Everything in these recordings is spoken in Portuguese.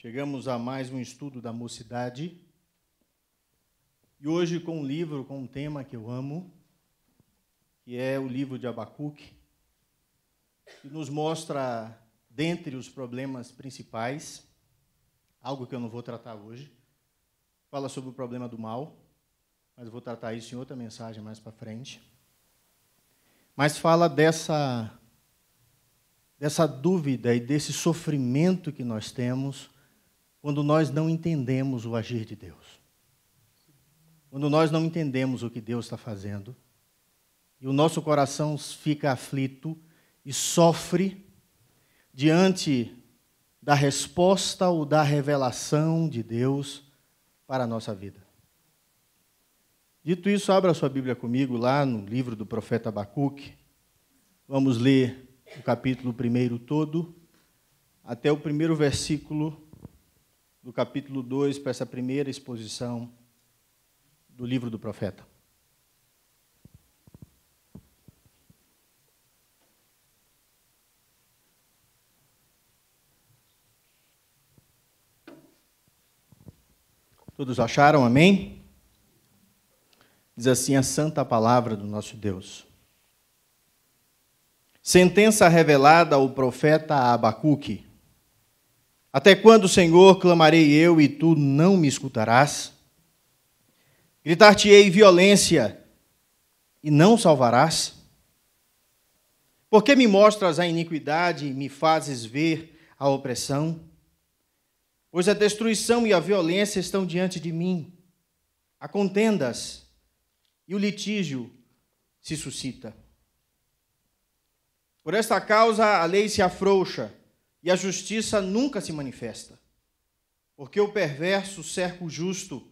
Chegamos a mais um estudo da mocidade e hoje com um livro, com um tema que eu amo, que é o livro de Abacuque, que nos mostra, dentre os problemas principais, algo que eu não vou tratar hoje, fala sobre o problema do mal, mas eu vou tratar isso em outra mensagem mais para frente, mas fala dessa dúvida e desse sofrimento que nós temos quando nós não entendemos o agir de Deus. Quando nós não entendemos o que Deus está fazendo, e o nosso coração fica aflito e sofre diante da resposta ou da revelação de Deus para a nossa vida. Dito isso, abra sua Bíblia comigo lá no livro do profeta Abacuque. Vamos ler o capítulo 1 todo, até o primeiro versículo do capítulo 2, para essa primeira exposição do livro do profeta. Todos acharam? Amém? Diz assim a santa palavra do nosso Deus. Sentença revelada ao profeta Abacuque. Até quando, Senhor, clamarei eu e tu não me escutarás? Gritar-te-ei violência e não salvarás? Por que me mostras a iniquidade e me fazes ver a opressão? Pois a destruição e a violência estão diante de mim. Há contendas e o litígio se suscita. Por esta causa a lei se afrouxa e a justiça nunca se manifesta. Porque o perverso cerca o justo,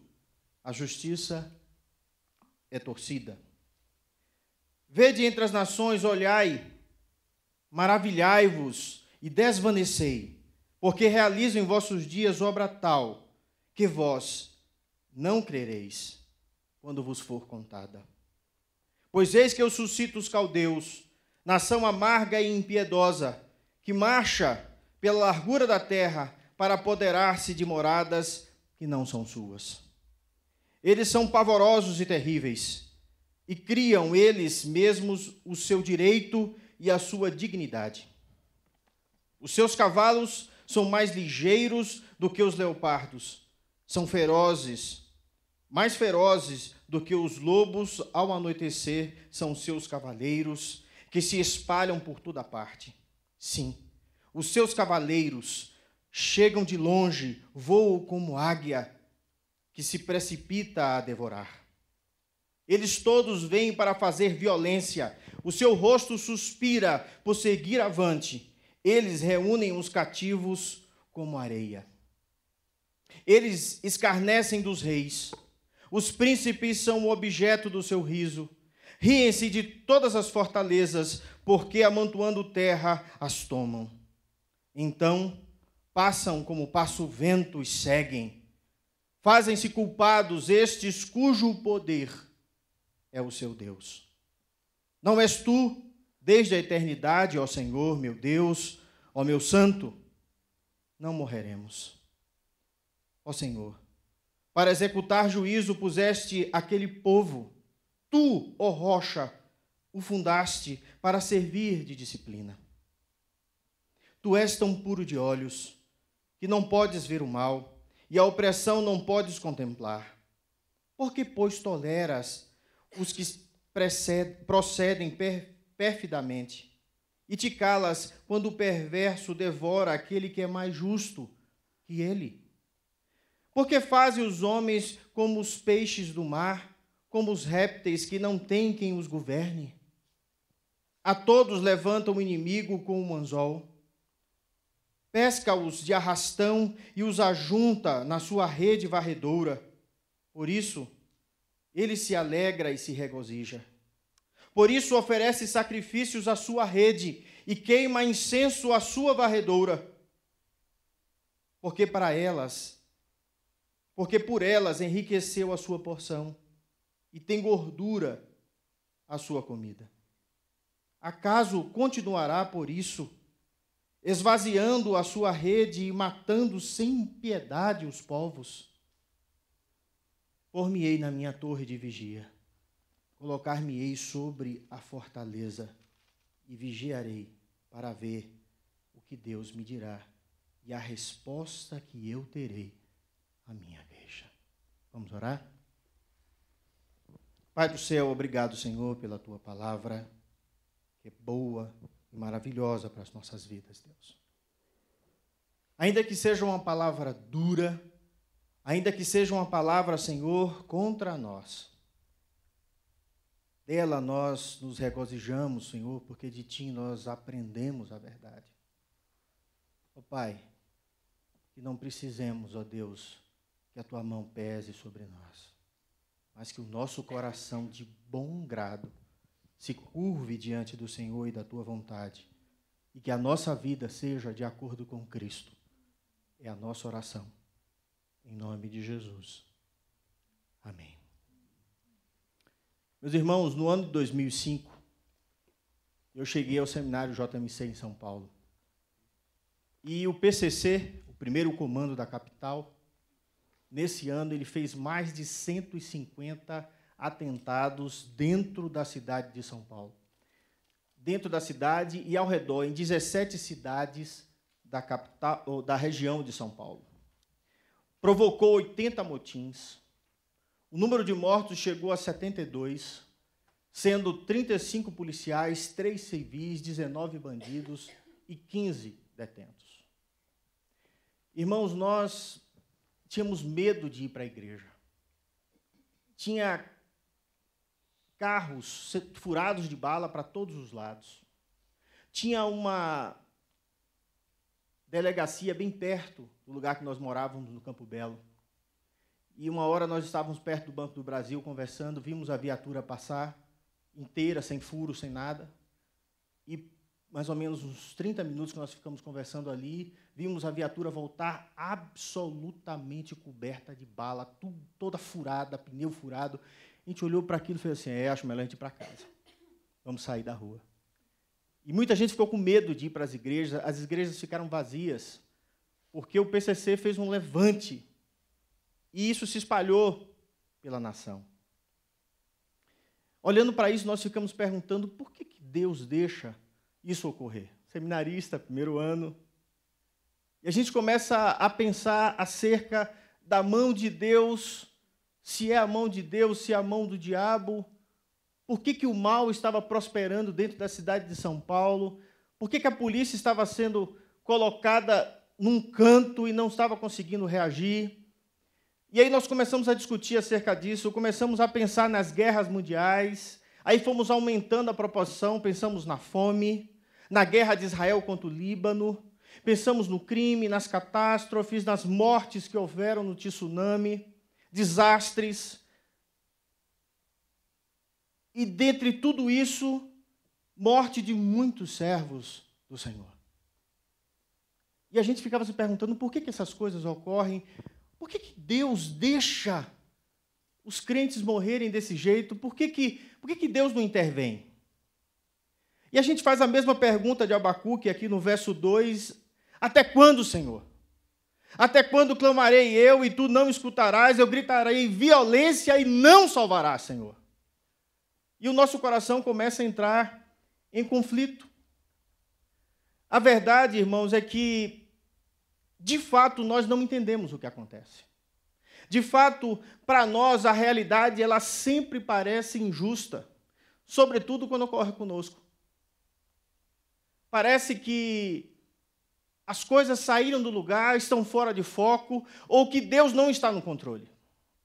a justiça é torcida. Vede entre as nações, olhai, maravilhai-vos e desvanecei, porque realizo em vossos dias obra tal, que vós não crereis, quando vos for contada. Pois eis que eu suscito os caldeus, nação amarga e impiedosa, que marcha pela largura da terra para apoderar-se de moradas que não são suas. Eles são pavorosos e terríveis, e criam eles mesmos o seu direito e a sua dignidade. Os seus cavalos são mais ligeiros do que os leopardos, são ferozes, mais ferozes do que os lobos ao anoitecer, são seus cavaleiros, que se espalham por toda parte. Sim, os seus cavaleiros chegam de longe, voam como águia, que se precipita a devorar. Eles todos vêm para fazer violência, o seu rosto suspira por seguir avante. Eles reúnem os cativos como areia. Eles escarnecem dos reis, os príncipes são o objeto do seu riso. Riem-se de todas as fortalezas, porque amontoando terra as tomam. Então passam como passa o vento e seguem. Fazem-se culpados estes cujo poder é o seu Deus. Não és tu, desde a eternidade, ó Senhor, meu Deus, ó meu santo? Não morreremos. Ó Senhor, para executar juízo puseste aquele povo. Tu, ó rocha, o fundaste para servir de disciplina. Tu és tão puro de olhos que não podes ver o mal, e a opressão não podes contemplar. Por que, pois, toleras os que procedem perfidamente, e te calas quando o perverso devora aquele que é mais justo que ele? Porque fazes os homens como os peixes do mar, como os répteis que não têm quem os governe? A todos levanta o inimigo com um anzol, pesca-os de arrastão e os ajunta na sua rede varredora. Por isso, ele se alegra e se regozija. Por isso oferece sacrifícios à sua rede e queima incenso à sua varredora. Porque por elas enriqueceu a sua porção e tem gordura a sua comida. Acaso continuará por isso esvaziando a sua rede e matando sem piedade os povos. Pôr-me-ei na minha torre de vigia, colocar-me-ei sobre a fortaleza e vigiarei para ver o que Deus me dirá e a resposta que eu terei à minha queixa. Vamos orar? Pai do céu, obrigado, Senhor, pela tua palavra, que é boa e maravilhosa para as nossas vidas, Deus. Ainda que seja uma palavra dura, ainda que seja uma palavra, Senhor, contra nós, dela nós nos regozijamos, Senhor, porque de Ti nós aprendemos a verdade. Ó Pai, que não precisemos, ó Deus, que a Tua mão pese sobre nós, mas que o nosso coração de bom grado se curve diante do Senhor e da Tua vontade, e que a nossa vida seja de acordo com Cristo. É a nossa oração. Em nome de Jesus. Amém. Meus irmãos, no ano de 2005, eu cheguei ao seminário JMC em São Paulo. E o PCC, o primeiro comando da capital, nesse ano ele fez mais de 150 atentados dentro da cidade de São Paulo. Dentro da cidade e ao redor, em 17 cidades da capital, ou da região de São Paulo. Provocou 80 motins. O número de mortos chegou a 72, sendo 35 policiais, 3 civis, 19 bandidos e 15 detentos. Irmãos, nós tínhamos medo de ir para a igreja. Tinha carros furados de bala para todos os lados. Tinha uma delegacia bem perto do lugar que nós morávamos, no Campo Belo. E uma hora nós estávamos perto do Banco do Brasil conversando, vimos a viatura passar inteira, sem furo, sem nada. E mais ou menos uns 30 minutos que nós ficamos conversando ali, vimos a viatura voltar absolutamente coberta de bala, toda furada, pneu furado. A gente olhou para aquilo e fez assim, acho melhor a gente ir para casa. Vamos sair da rua. E muita gente ficou com medo de ir para as igrejas ficaram vazias, porque o PCC fez um levante, e isso se espalhou pela nação. Olhando para isso, nós ficamos perguntando por que Deus deixa isso ocorrer? Seminarista, primeiro ano. E a gente começa a pensar acerca da mão de Deus, se é a mão de Deus, se é a mão do diabo. Por que o mal estava prosperando dentro da cidade de São Paulo? Por que a polícia estava sendo colocada num canto e não estava conseguindo reagir? E aí nós começamos a discutir acerca disso, começamos a pensar nas guerras mundiais, aí fomos aumentando a proporção, pensamos na fome, na guerra de Israel contra o Líbano, pensamos no crime, nas catástrofes, nas mortes que houveram no tsunami, desastres. E dentre tudo isso, morte de muitos servos do Senhor. E a gente ficava se perguntando por que essas coisas ocorrem, por que Deus deixa os crentes morrerem desse jeito, por que Deus não intervém? E a gente faz a mesma pergunta de Abacuque aqui no verso 2, até quando, Senhor? Até quando clamarei eu e tu não escutarás, eu gritarei violência e não salvarás, Senhor? E o nosso coração começa a entrar em conflito. A verdade, irmãos, é que, de fato, nós não entendemos o que acontece. De fato, para nós, a realidade ela sempre parece injusta, sobretudo quando ocorre conosco. Parece que as coisas saíram do lugar, estão fora de foco, ou que Deus não está no controle.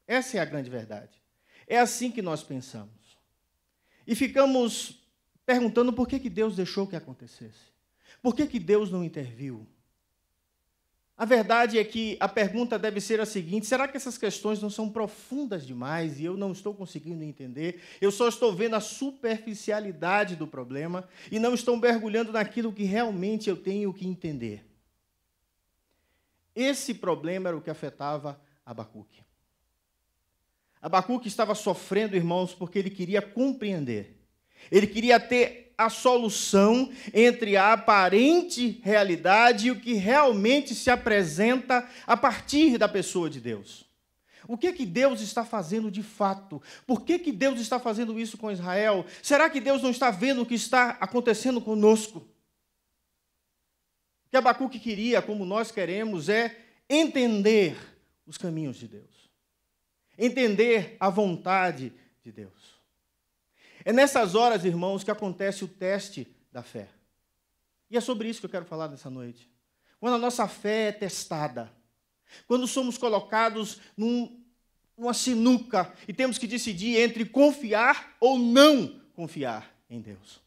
Essa é a grande verdade. É assim que nós pensamos. E ficamos perguntando por que Deus deixou que acontecesse. Por que Deus não interviu? A verdade é que a pergunta deve ser a seguinte: será que essas questões não são profundas demais e eu não estou conseguindo entender? Eu só estou vendo a superficialidade do problema e não estou mergulhando naquilo que realmente eu tenho que entender. Esse problema era o que afetava Abacuque. Abacuque estava sofrendo, irmãos, porque ele queria compreender. Ele queria ter a solução entre a aparente realidade e o que realmente se apresenta a partir da pessoa de Deus. O que Deus está fazendo de fato? Por que Deus está fazendo isso com Israel? Será que Deus não está vendo o que está acontecendo conosco? O que Abacuque queria, como nós queremos, é entender os caminhos de Deus. Entender a vontade de Deus. É nessas horas, irmãos, que acontece o teste da fé. E é sobre isso que eu quero falar nessa noite. Quando a nossa fé é testada, quando somos colocados numa sinuca e temos que decidir entre confiar ou não confiar em Deus.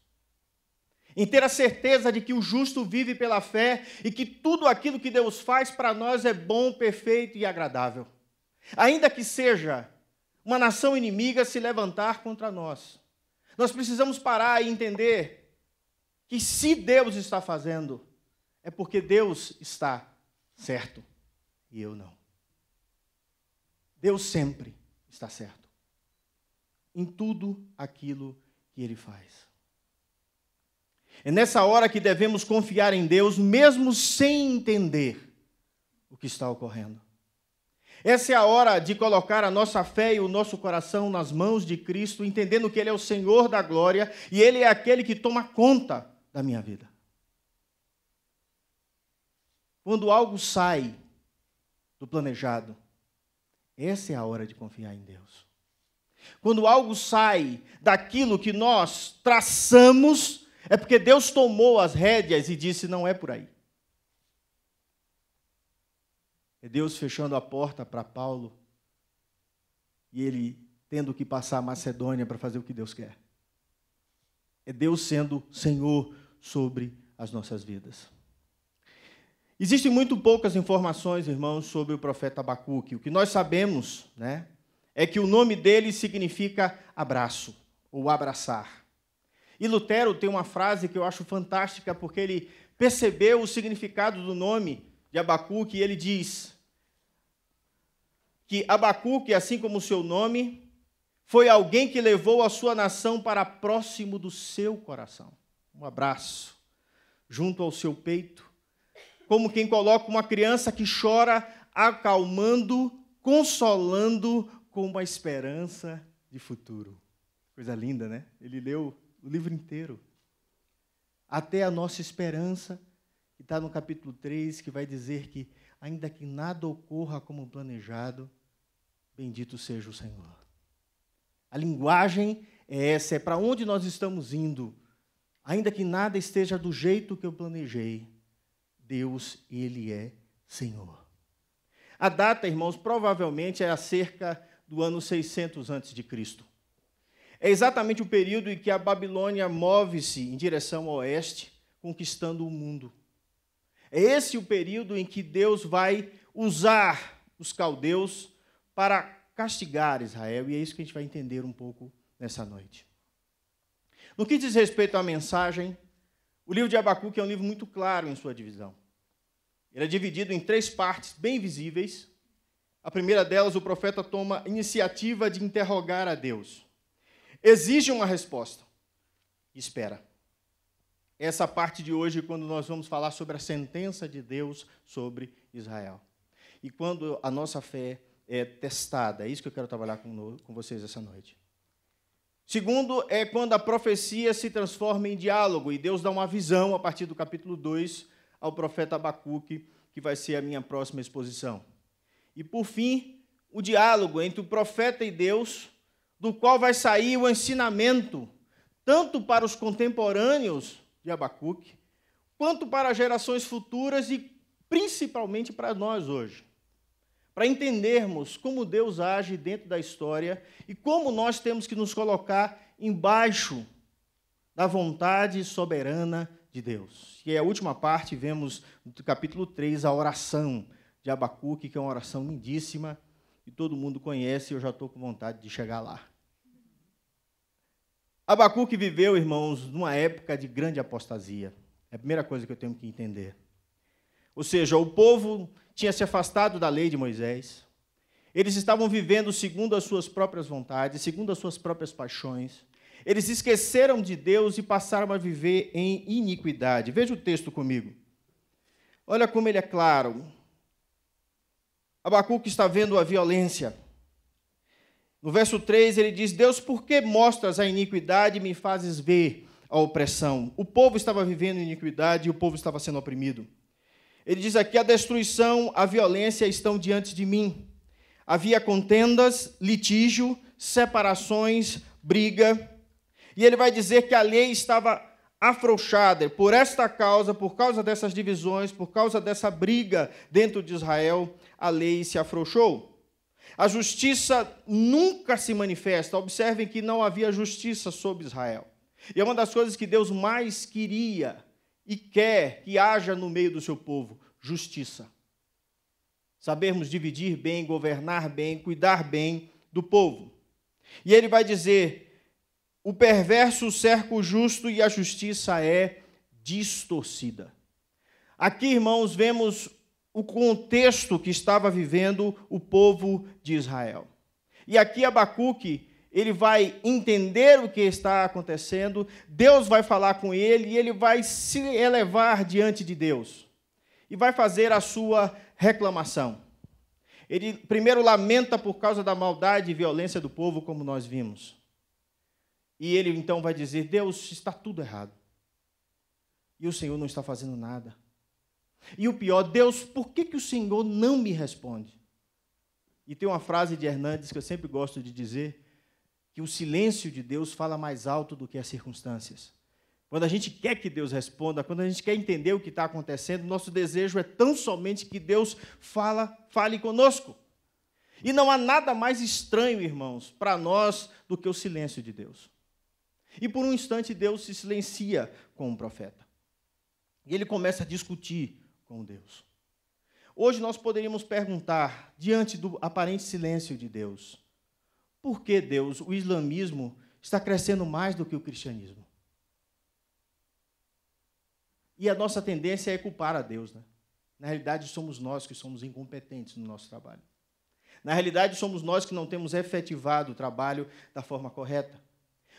Em ter a certeza de que o justo vive pela fé e que tudo aquilo que Deus faz para nós é bom, perfeito e agradável. Ainda que seja uma nação inimiga se levantar contra nós. Nós precisamos parar e entender que se Deus está fazendo, é porque Deus está certo e eu não. Deus sempre está certo em tudo aquilo que Ele faz. É nessa hora que devemos confiar em Deus, mesmo sem entender o que está ocorrendo. Essa é a hora de colocar a nossa fé e o nosso coração nas mãos de Cristo, entendendo que Ele é o Senhor da glória e Ele é aquele que toma conta da minha vida. Quando algo sai do planejado, essa é a hora de confiar em Deus. Quando algo sai daquilo que nós traçamos, é porque Deus tomou as rédeas e disse, não é por aí. É Deus fechando a porta para Paulo e ele tendo que passar a Macedônia para fazer o que Deus quer. É Deus sendo Senhor sobre as nossas vidas. Existem muito poucas informações, irmãos, sobre o profeta Abacuque. O que nós sabemos, é que o nome dele significa abraço, ou abraçar. E Lutero tem uma frase que eu acho fantástica, porque ele percebeu o significado do nome de Abacuque, e ele diz que Abacuque, assim como o seu nome, foi alguém que levou a sua nação para próximo do seu coração. Um abraço junto ao seu peito, como quem coloca uma criança que chora, acalmando, consolando com uma esperança de futuro. Coisa linda, né? Ele leu o livro inteiro. Até a nossa esperança, que está no capítulo 3, que vai dizer que, ainda que nada ocorra como planejado, bendito seja o Senhor. A linguagem é essa, é para onde nós estamos indo. Ainda que nada esteja do jeito que eu planejei, Deus, Ele é Senhor. A data, irmãos, provavelmente é acerca do ano 600 a.C. É exatamente o período em que a Babilônia move-se em direção ao oeste, conquistando o mundo. É esse o período em que Deus vai usar os caldeus para castigar Israel, e é isso que a gente vai entender um pouco nessa noite. No que diz respeito à mensagem, o livro de Abacuque é um livro muito claro em sua divisão. Ele é dividido em 3 partes bem visíveis. A primeira delas, o profeta toma a iniciativa de interrogar a Deus. Exige uma resposta. Espera. Essa parte de hoje, quando nós vamos falar sobre a sentença de Deus sobre Israel. E quando a nossa fé é testada. É isso que eu quero trabalhar com vocês essa noite. Segundo, é quando a profecia se transforma em diálogo, e Deus dá uma visão, a partir do capítulo 2, ao profeta Abacuque, que vai ser a minha próxima exposição. E, por fim, o diálogo entre o profeta e Deus, do qual vai sair o ensinamento, tanto para os contemporâneos de Abacuque, quanto para as gerações futuras e, principalmente, para nós hoje. Para entendermos como Deus age dentro da história e como nós temos que nos colocar embaixo da vontade soberana de Deus. E a última parte, vemos no capítulo 3, a oração de Abacuque, que é uma oração lindíssima, e todo mundo conhece, e eu já estou com vontade de chegar lá. Abacuque viveu, irmãos, numa época de grande apostasia. É a primeira coisa que eu tenho que entender. Ou seja, o povo tinha se afastado da lei de Moisés. Eles estavam vivendo segundo as suas próprias vontades, segundo as suas próprias paixões. Eles esqueceram de Deus e passaram a viver em iniquidade. Veja o texto comigo. Olha como ele é claro. Abacuque está vendo a violência. No verso 3 ele diz: Deus, por que mostras a iniquidade e me fazes ver a opressão? O povo estava vivendo em iniquidade e o povo estava sendo oprimido. Ele diz aqui: a destruição, a violência estão diante de mim. Havia contendas, litígio, separações, briga. E ele vai dizer que a lei estava afrouxada. Por esta causa, por causa dessas divisões, por causa dessa briga dentro de Israel, a lei se afrouxou. A justiça nunca se manifesta. Observem que não havia justiça sobre Israel. E é uma das coisas que Deus mais queria e quer que haja no meio do seu povo: justiça. Sabermos dividir bem, governar bem, cuidar bem do povo. E ele vai dizer: o perverso cerca o justo e a justiça é distorcida. Aqui, irmãos, vemos o contexto que estava vivendo o povo de Israel. E aqui Abacuque, ele vai entender o que está acontecendo, Deus vai falar com ele e ele vai se elevar diante de Deus e vai fazer a sua reclamação. Ele primeiro lamenta por causa da maldade e violência do povo, como nós vimos. E ele então vai dizer: Deus, está tudo errado. E o Senhor não está fazendo nada. E o pior: Deus, por que o Senhor não me responde? E tem uma frase de Hernandes que eu sempre gosto de dizer, que o silêncio de Deus fala mais alto do que as circunstâncias. Quando a gente quer que Deus responda, quando a gente quer entender o que está acontecendo, nosso desejo é tão somente que Deus fale conosco. E não há nada mais estranho, irmãos, para nós do que o silêncio de Deus. E por um instante Deus se silencia com o profeta. E ele começa a discutir com Deus. Hoje nós poderíamos perguntar, diante do aparente silêncio de Deus: por que Deus, o islamismo, está crescendo mais do que o cristianismo? E a nossa tendência é culpar a Deus, né? Na realidade, somos nós que somos incompetentes no nosso trabalho. Na realidade, somos nós que não temos efetivado o trabalho da forma correta.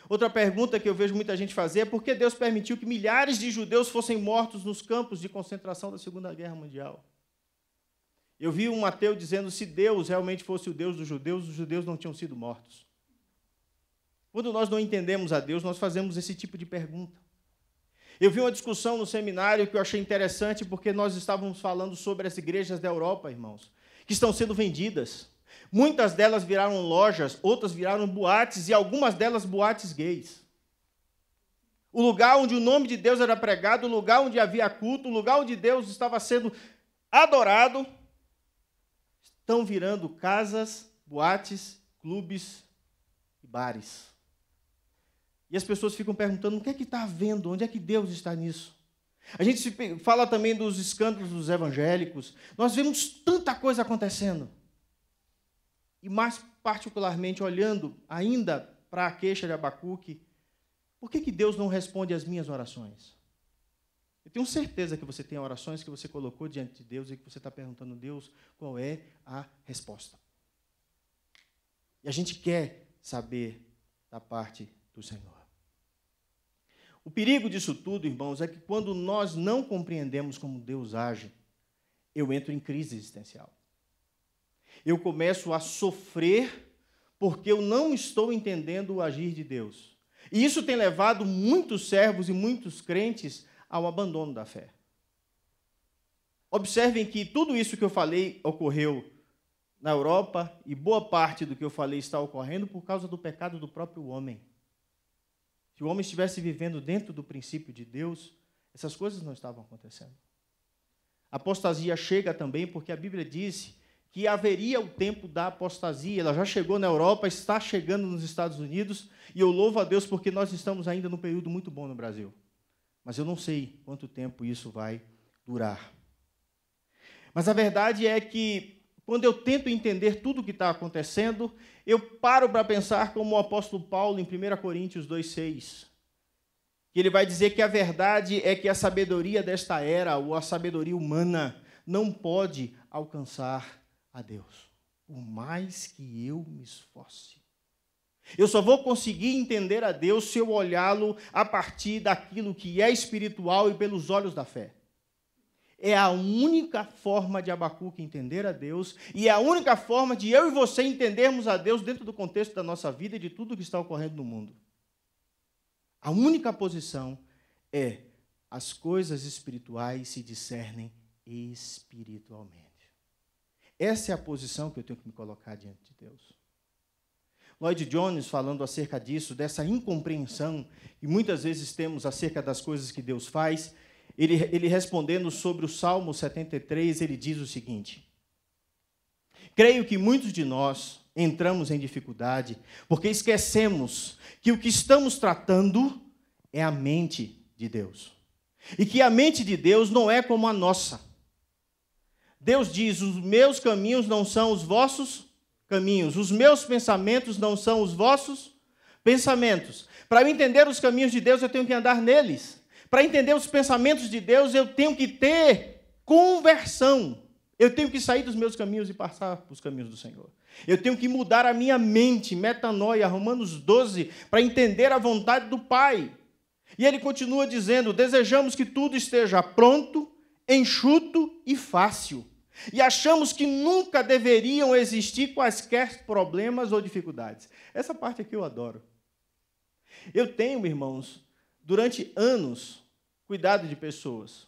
Outra pergunta que eu vejo muita gente fazer é: por que Deus permitiu que milhares de judeus fossem mortos nos campos de concentração da Segunda Guerra Mundial? Eu vi um ateu dizendo: se Deus realmente fosse o Deus dos judeus, os judeus não tinham sido mortos. Quando nós não entendemos a Deus, nós fazemos esse tipo de pergunta. Eu vi uma discussão no seminário que eu achei interessante, porque nós estávamos falando sobre as igrejas da Europa, irmãos, que estão sendo vendidas. Muitas delas viraram lojas, outras viraram boates, e algumas delas boates gays. O lugar onde o nome de Deus era pregado, o lugar onde havia culto, o lugar onde Deus estava sendo adorado, estão virando casas, boates, clubes e bares. E as pessoas ficam perguntando: o que é que está havendo? Onde é que Deus está nisso? A gente fala também dos escândalos dos evangélicos. Nós vemos tanta coisa acontecendo. E mais particularmente, olhando ainda para a queixa de Abacuque, por que Deus não responde às minhas orações? Eu tenho certeza que você tem orações que você colocou diante de Deus e que você está perguntando: Deus, qual é a resposta? E a gente quer saber da parte do Senhor. O perigo disso tudo, irmãos, é que quando nós não compreendemos como Deus age, eu entro em crise existencial. Eu começo a sofrer porque eu não estou entendendo o agir de Deus. E isso tem levado muitos servos e muitos crentes ao abandono da fé. Observem que tudo isso que eu falei ocorreu na Europa e boa parte do que eu falei está ocorrendo por causa do pecado do próprio homem. Se o homem estivesse vivendo dentro do princípio de Deus, essas coisas não estavam acontecendo. A apostasia chega também porque a Bíblia disse que haveria o tempo da apostasia. Ela já chegou na Europa, está chegando nos Estados Unidos, e eu louvo a Deus porque nós estamos ainda num período muito bom no Brasil. Mas eu não sei quanto tempo isso vai durar. Mas a verdade é que, quando eu tento entender tudo o que está acontecendo, eu paro para pensar como o apóstolo Paulo, em 1 Coríntios 2,6, que ele vai dizer que a verdade é que a sabedoria desta era, ou a sabedoria humana, não pode alcançar a Deus, por mais que eu me esforce. Eu só vou conseguir entender a Deus se eu olhá-lo a partir daquilo que é espiritual e pelos olhos da fé. É a única forma de Abacuque entender a Deus e é a única forma de eu e você entendermos a Deus dentro do contexto da nossa vida e de tudo que está ocorrendo no mundo. A única posição é as coisas espirituais se discernem espiritualmente. Essa é a posição que eu tenho que me colocar diante de Deus. Lloyd Jones, falando acerca disso, dessa incompreensão que muitas vezes temos acerca das coisas que Deus faz, ele respondendo sobre o Salmo 73, ele diz o seguinte: creio que muitos de nós entramos em dificuldade porque esquecemos que o que estamos tratando é a mente de Deus. E que a mente de Deus não é como a nossa. Deus diz: os meus caminhos não são os vossos caminhos, os meus pensamentos não são os vossos pensamentos. Para eu entender os caminhos de Deus, eu tenho que andar neles. Para entender os pensamentos de Deus, eu tenho que ter conversão. Eu tenho que sair dos meus caminhos e passar para os caminhos do Senhor. Eu tenho que mudar a minha mente, metanoia, Romanos 12, para entender a vontade do Pai. E ele continua dizendo: desejamos que tudo esteja pronto, enxuto e fácil. E achamos que nunca deveriam existir quaisquer problemas ou dificuldades. Essa parte aqui eu adoro. Eu tenho, irmãos, durante anos, cuidado de pessoas.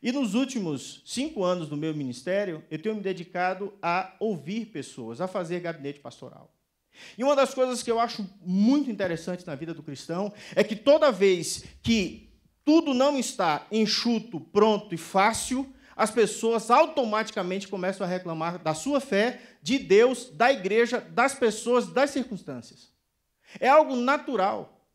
E nos últimos 5 anos do meu ministério, eu tenho me dedicado a ouvir pessoas, a fazer gabinete pastoral. E uma das coisas que eu acho muito interessante na vida do cristão é que toda vez que tudo não está enxuto, pronto e fácil, as pessoas automaticamente começam a reclamar da sua fé, de Deus, da igreja, das pessoas, das circunstâncias. É algo natural.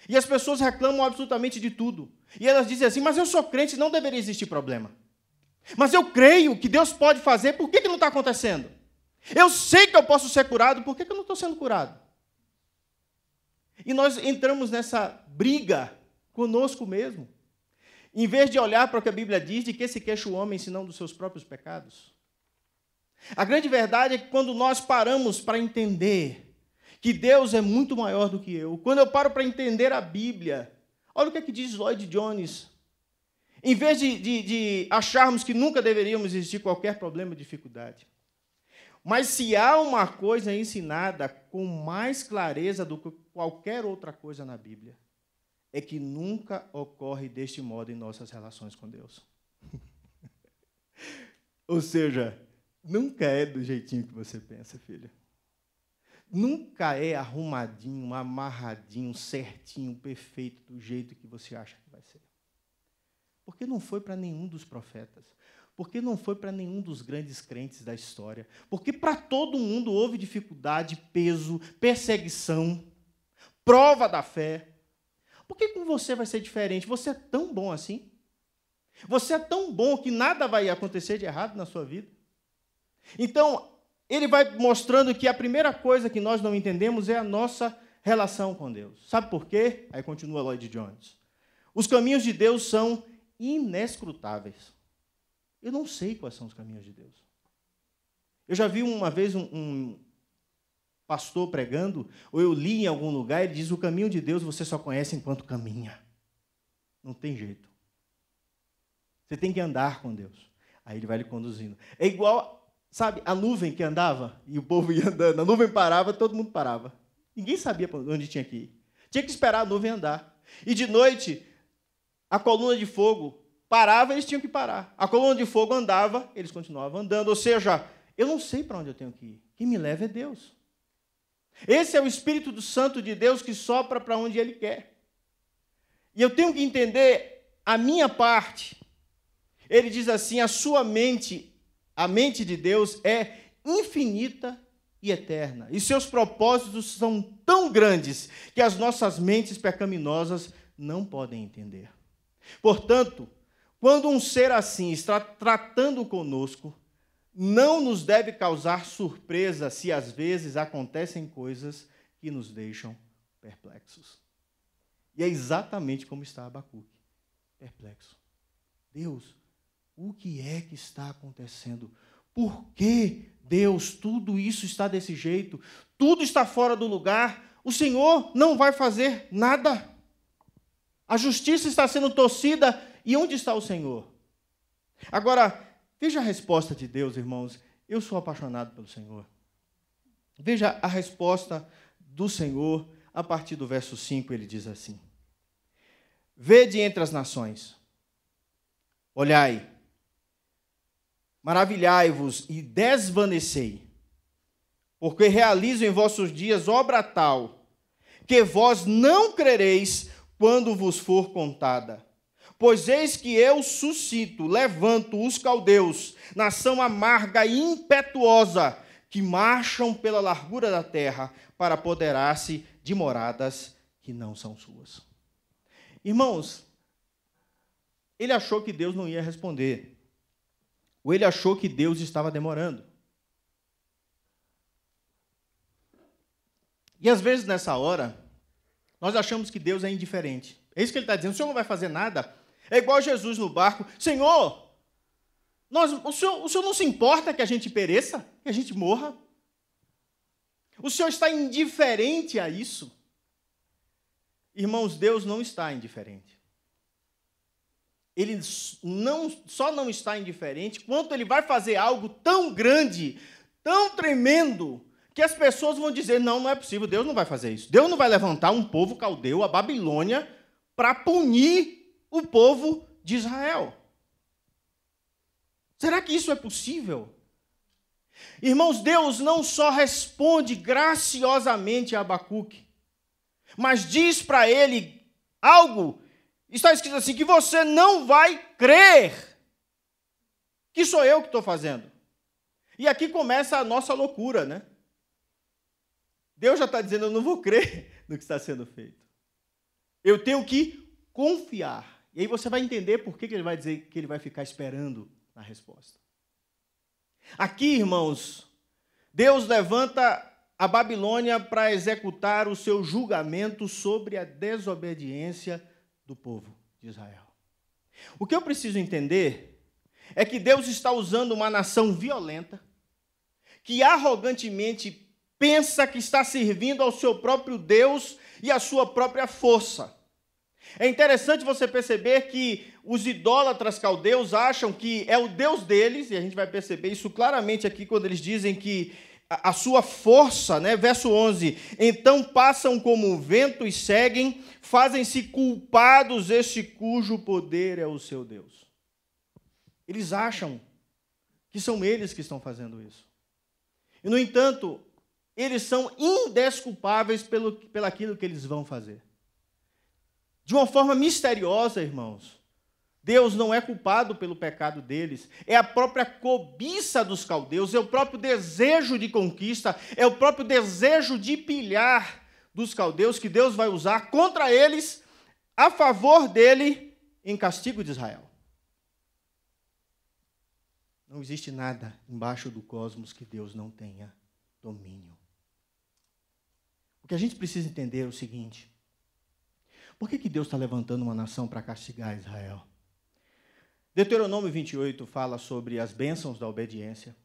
E as pessoas reclamam absolutamente de tudo. E elas dizem assim: mas eu sou crente, não deveria existir problema. Mas eu creio que Deus pode fazer, por que não está acontecendo? Eu sei que eu posso ser curado, por que eu não estou sendo curado? E nós entramos nessa briga conosco mesmo. Em vez de olhar para o que a Bíblia diz, de que se queixa o homem, senão dos seus próprios pecados. A grande verdade é que quando nós paramos para entender que Deus é muito maior do que eu, quando eu paro para entender a Bíblia, olha o que diz Lloyd Jones. Em vez de acharmos que nunca deveríamos existir qualquer problema ou dificuldade, mas se há uma coisa ensinada com mais clareza do que qualquer outra coisa na Bíblia, é que nunca ocorre deste modo em nossas relações com Deus. Ou seja, nunca é do jeitinho que você pensa, filha. Nunca é arrumadinho, amarradinho, certinho, perfeito, do jeito que você acha que vai ser. Porque não foi para nenhum dos profetas. Porque não foi para nenhum dos grandes crentes da história. Porque para todo mundo houve dificuldade, peso, perseguição, prova da fé. Por que com você vai ser diferente? Você é tão bom assim? Você é tão bom que nada vai acontecer de errado na sua vida? Então, ele vai mostrando que a primeira coisa que nós não entendemos é a nossa relação com Deus. Sabe por quê? Aí continua Lloyd Jones. Os caminhos de Deus são inescrutáveis. Eu não sei quais são os caminhos de Deus. Eu já vi uma vez um pastor pregando, ou eu li em algum lugar, ele diz: o caminho de Deus você só conhece enquanto caminha. Não tem jeito. Você tem que andar com Deus. Aí ele vai lhe conduzindo. É igual, sabe, a nuvem que andava, e o povo ia andando, a nuvem parava, todo mundo parava. Ninguém sabia para onde tinha que ir. Tinha que esperar a nuvem andar. E de noite, a coluna de fogo parava, eles tinham que parar. A coluna de fogo andava, eles continuavam andando. Ou seja, eu não sei para onde eu tenho que ir. Quem me leva é Deus. Esse é o Espírito Santo de Deus que sopra para onde Ele quer. E eu tenho que entender a minha parte. Ele diz assim: a sua mente, a mente de Deus é infinita e eterna. E seus propósitos são tão grandes que as nossas mentes pecaminosas não podem entender. Portanto, quando um ser assim está tratando conosco, não nos deve causar surpresa se às vezes acontecem coisas que nos deixam perplexos. E é exatamente como está Abacuque, perplexo. Deus, o que é que está acontecendo? por que, Deus, tudo isso está desse jeito? Tudo está fora do lugar. O Senhor não vai fazer nada. A justiça está sendo torcida. E onde está o Senhor? Agora, veja a resposta de Deus, irmãos. Eu sou apaixonado pelo Senhor. Veja a resposta do Senhor. A partir do verso 5, ele diz assim: Vede entre as nações, olhai, maravilhai-vos e desvanecei, porque realizo em vossos dias obra tal, que vós não crereis quando vos for contada. Pois eis que eu suscito, levanto os caldeus, nação amarga e impetuosa, que marcham pela largura da terra para apoderar-se de moradas que não são suas. Irmãos, ele achou que Deus não ia responder, ou ele achou que Deus estava demorando. E às vezes nessa hora, nós achamos que Deus é indiferente. É isso que ele está dizendo, o Senhor não vai fazer nada. É igual Jesus no barco: Senhor, o Senhor não se importa que a gente pereça, que a gente morra? O Senhor está indiferente a isso? Irmãos, Deus não está indiferente. Ele só não está indiferente quanto ele vai fazer algo tão grande, tão tremendo, que as pessoas vão dizer: não, não é possível, Deus não vai fazer isso. Deus não vai levantar um povo caldeu, a Babilônia, para punir o povo de Israel. Será que isso é possível? Irmãos, Deus não só responde graciosamente a Abacuque, mas diz para ele algo, está escrito assim, que você não vai crer que sou eu que estou fazendo. E aqui começa a nossa loucura, né? Deus já está dizendo: eu não vou crer no que está sendo feito. Eu tenho que confiar. E aí você vai entender por que ele vai dizer que ele vai ficar esperando a resposta. Aqui, irmãos, Deus levanta a Babilônia para executar o seu julgamento sobre a desobediência do povo de Israel. O que eu preciso entender é que Deus está usando uma nação violenta, que arrogantemente pensa que está servindo ao seu próprio Deus e à sua própria força. É interessante você perceber que os idólatras caldeus acham que é o Deus deles, e a gente vai perceber isso claramente aqui quando eles dizem que a sua força, né? Verso 11, então passam como o vento e seguem, fazem-se culpados este cujo poder é o seu Deus. Eles acham que são eles que estão fazendo isso. E, no entanto, eles são indesculpáveis pelaquilo que eles vão fazer. De uma forma misteriosa, irmãos, Deus não é culpado pelo pecado deles, é a própria cobiça dos caldeus, é o próprio desejo de conquista, é o próprio desejo de pilhar dos caldeus que Deus vai usar contra eles, a favor dele, em castigo de Israel. Não existe nada embaixo do cosmos que Deus não tenha domínio. O que a gente precisa entender é o seguinte: por que Deus está levantando uma nação para castigar Israel? Deuteronômio 28 fala sobre as bênçãos da obediência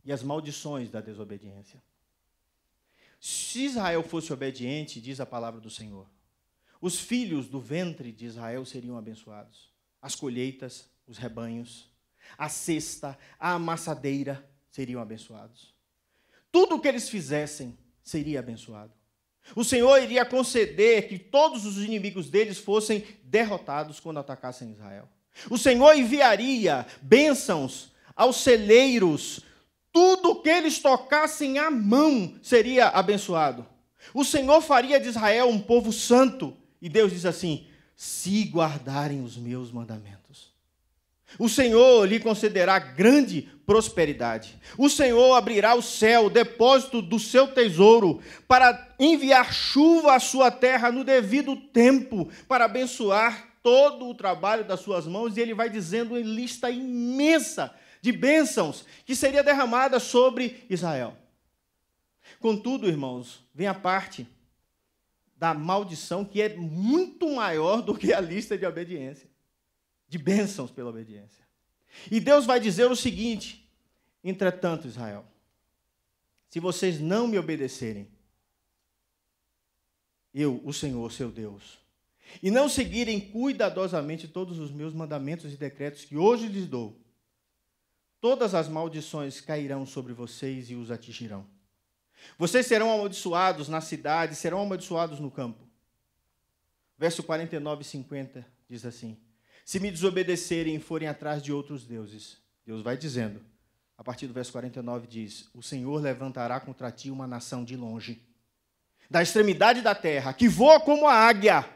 e as maldições da desobediência. Se Israel fosse obediente, diz a palavra do Senhor, os filhos do ventre de Israel seriam abençoados. As colheitas, os rebanhos, a cesta, a amassadeira seriam abençoados. Tudo o que eles fizessem seria abençoado. O Senhor iria conceder que todos os inimigos deles fossem derrotados quando atacassem Israel. O Senhor enviaria bênçãos aos celeiros. Tudo que eles tocassem à mão seria abençoado. O Senhor faria de Israel um povo santo. E Deus diz assim: se guardarem os meus mandamentos. O Senhor lhe concederá grande prosperidade. O Senhor abrirá o céu, o depósito do seu tesouro, para enviar chuva à sua terra no devido tempo, para abençoar todo o trabalho das suas mãos. E ele vai dizendo em lista imensa de bênçãos que seria derramada sobre Israel. Contudo, irmãos, vem a parte da maldição que é muito maior do que a lista de obediência, de bênçãos pela obediência. E Deus vai dizer o seguinte: Entretanto, Israel, se vocês não me obedecerem, eu, o Senhor, seu Deus, e não seguirem cuidadosamente todos os meus mandamentos e decretos que hoje lhes dou, todas as maldições cairão sobre vocês e os atingirão. Vocês serão amaldiçoados na cidade, serão amaldiçoados no campo. Verso 49 e 50 diz assim: se me desobedecerem e forem atrás de outros deuses, Deus vai dizendo, a partir do verso 49 diz, o Senhor levantará contra ti uma nação de longe, da extremidade da terra, que voa como a águia,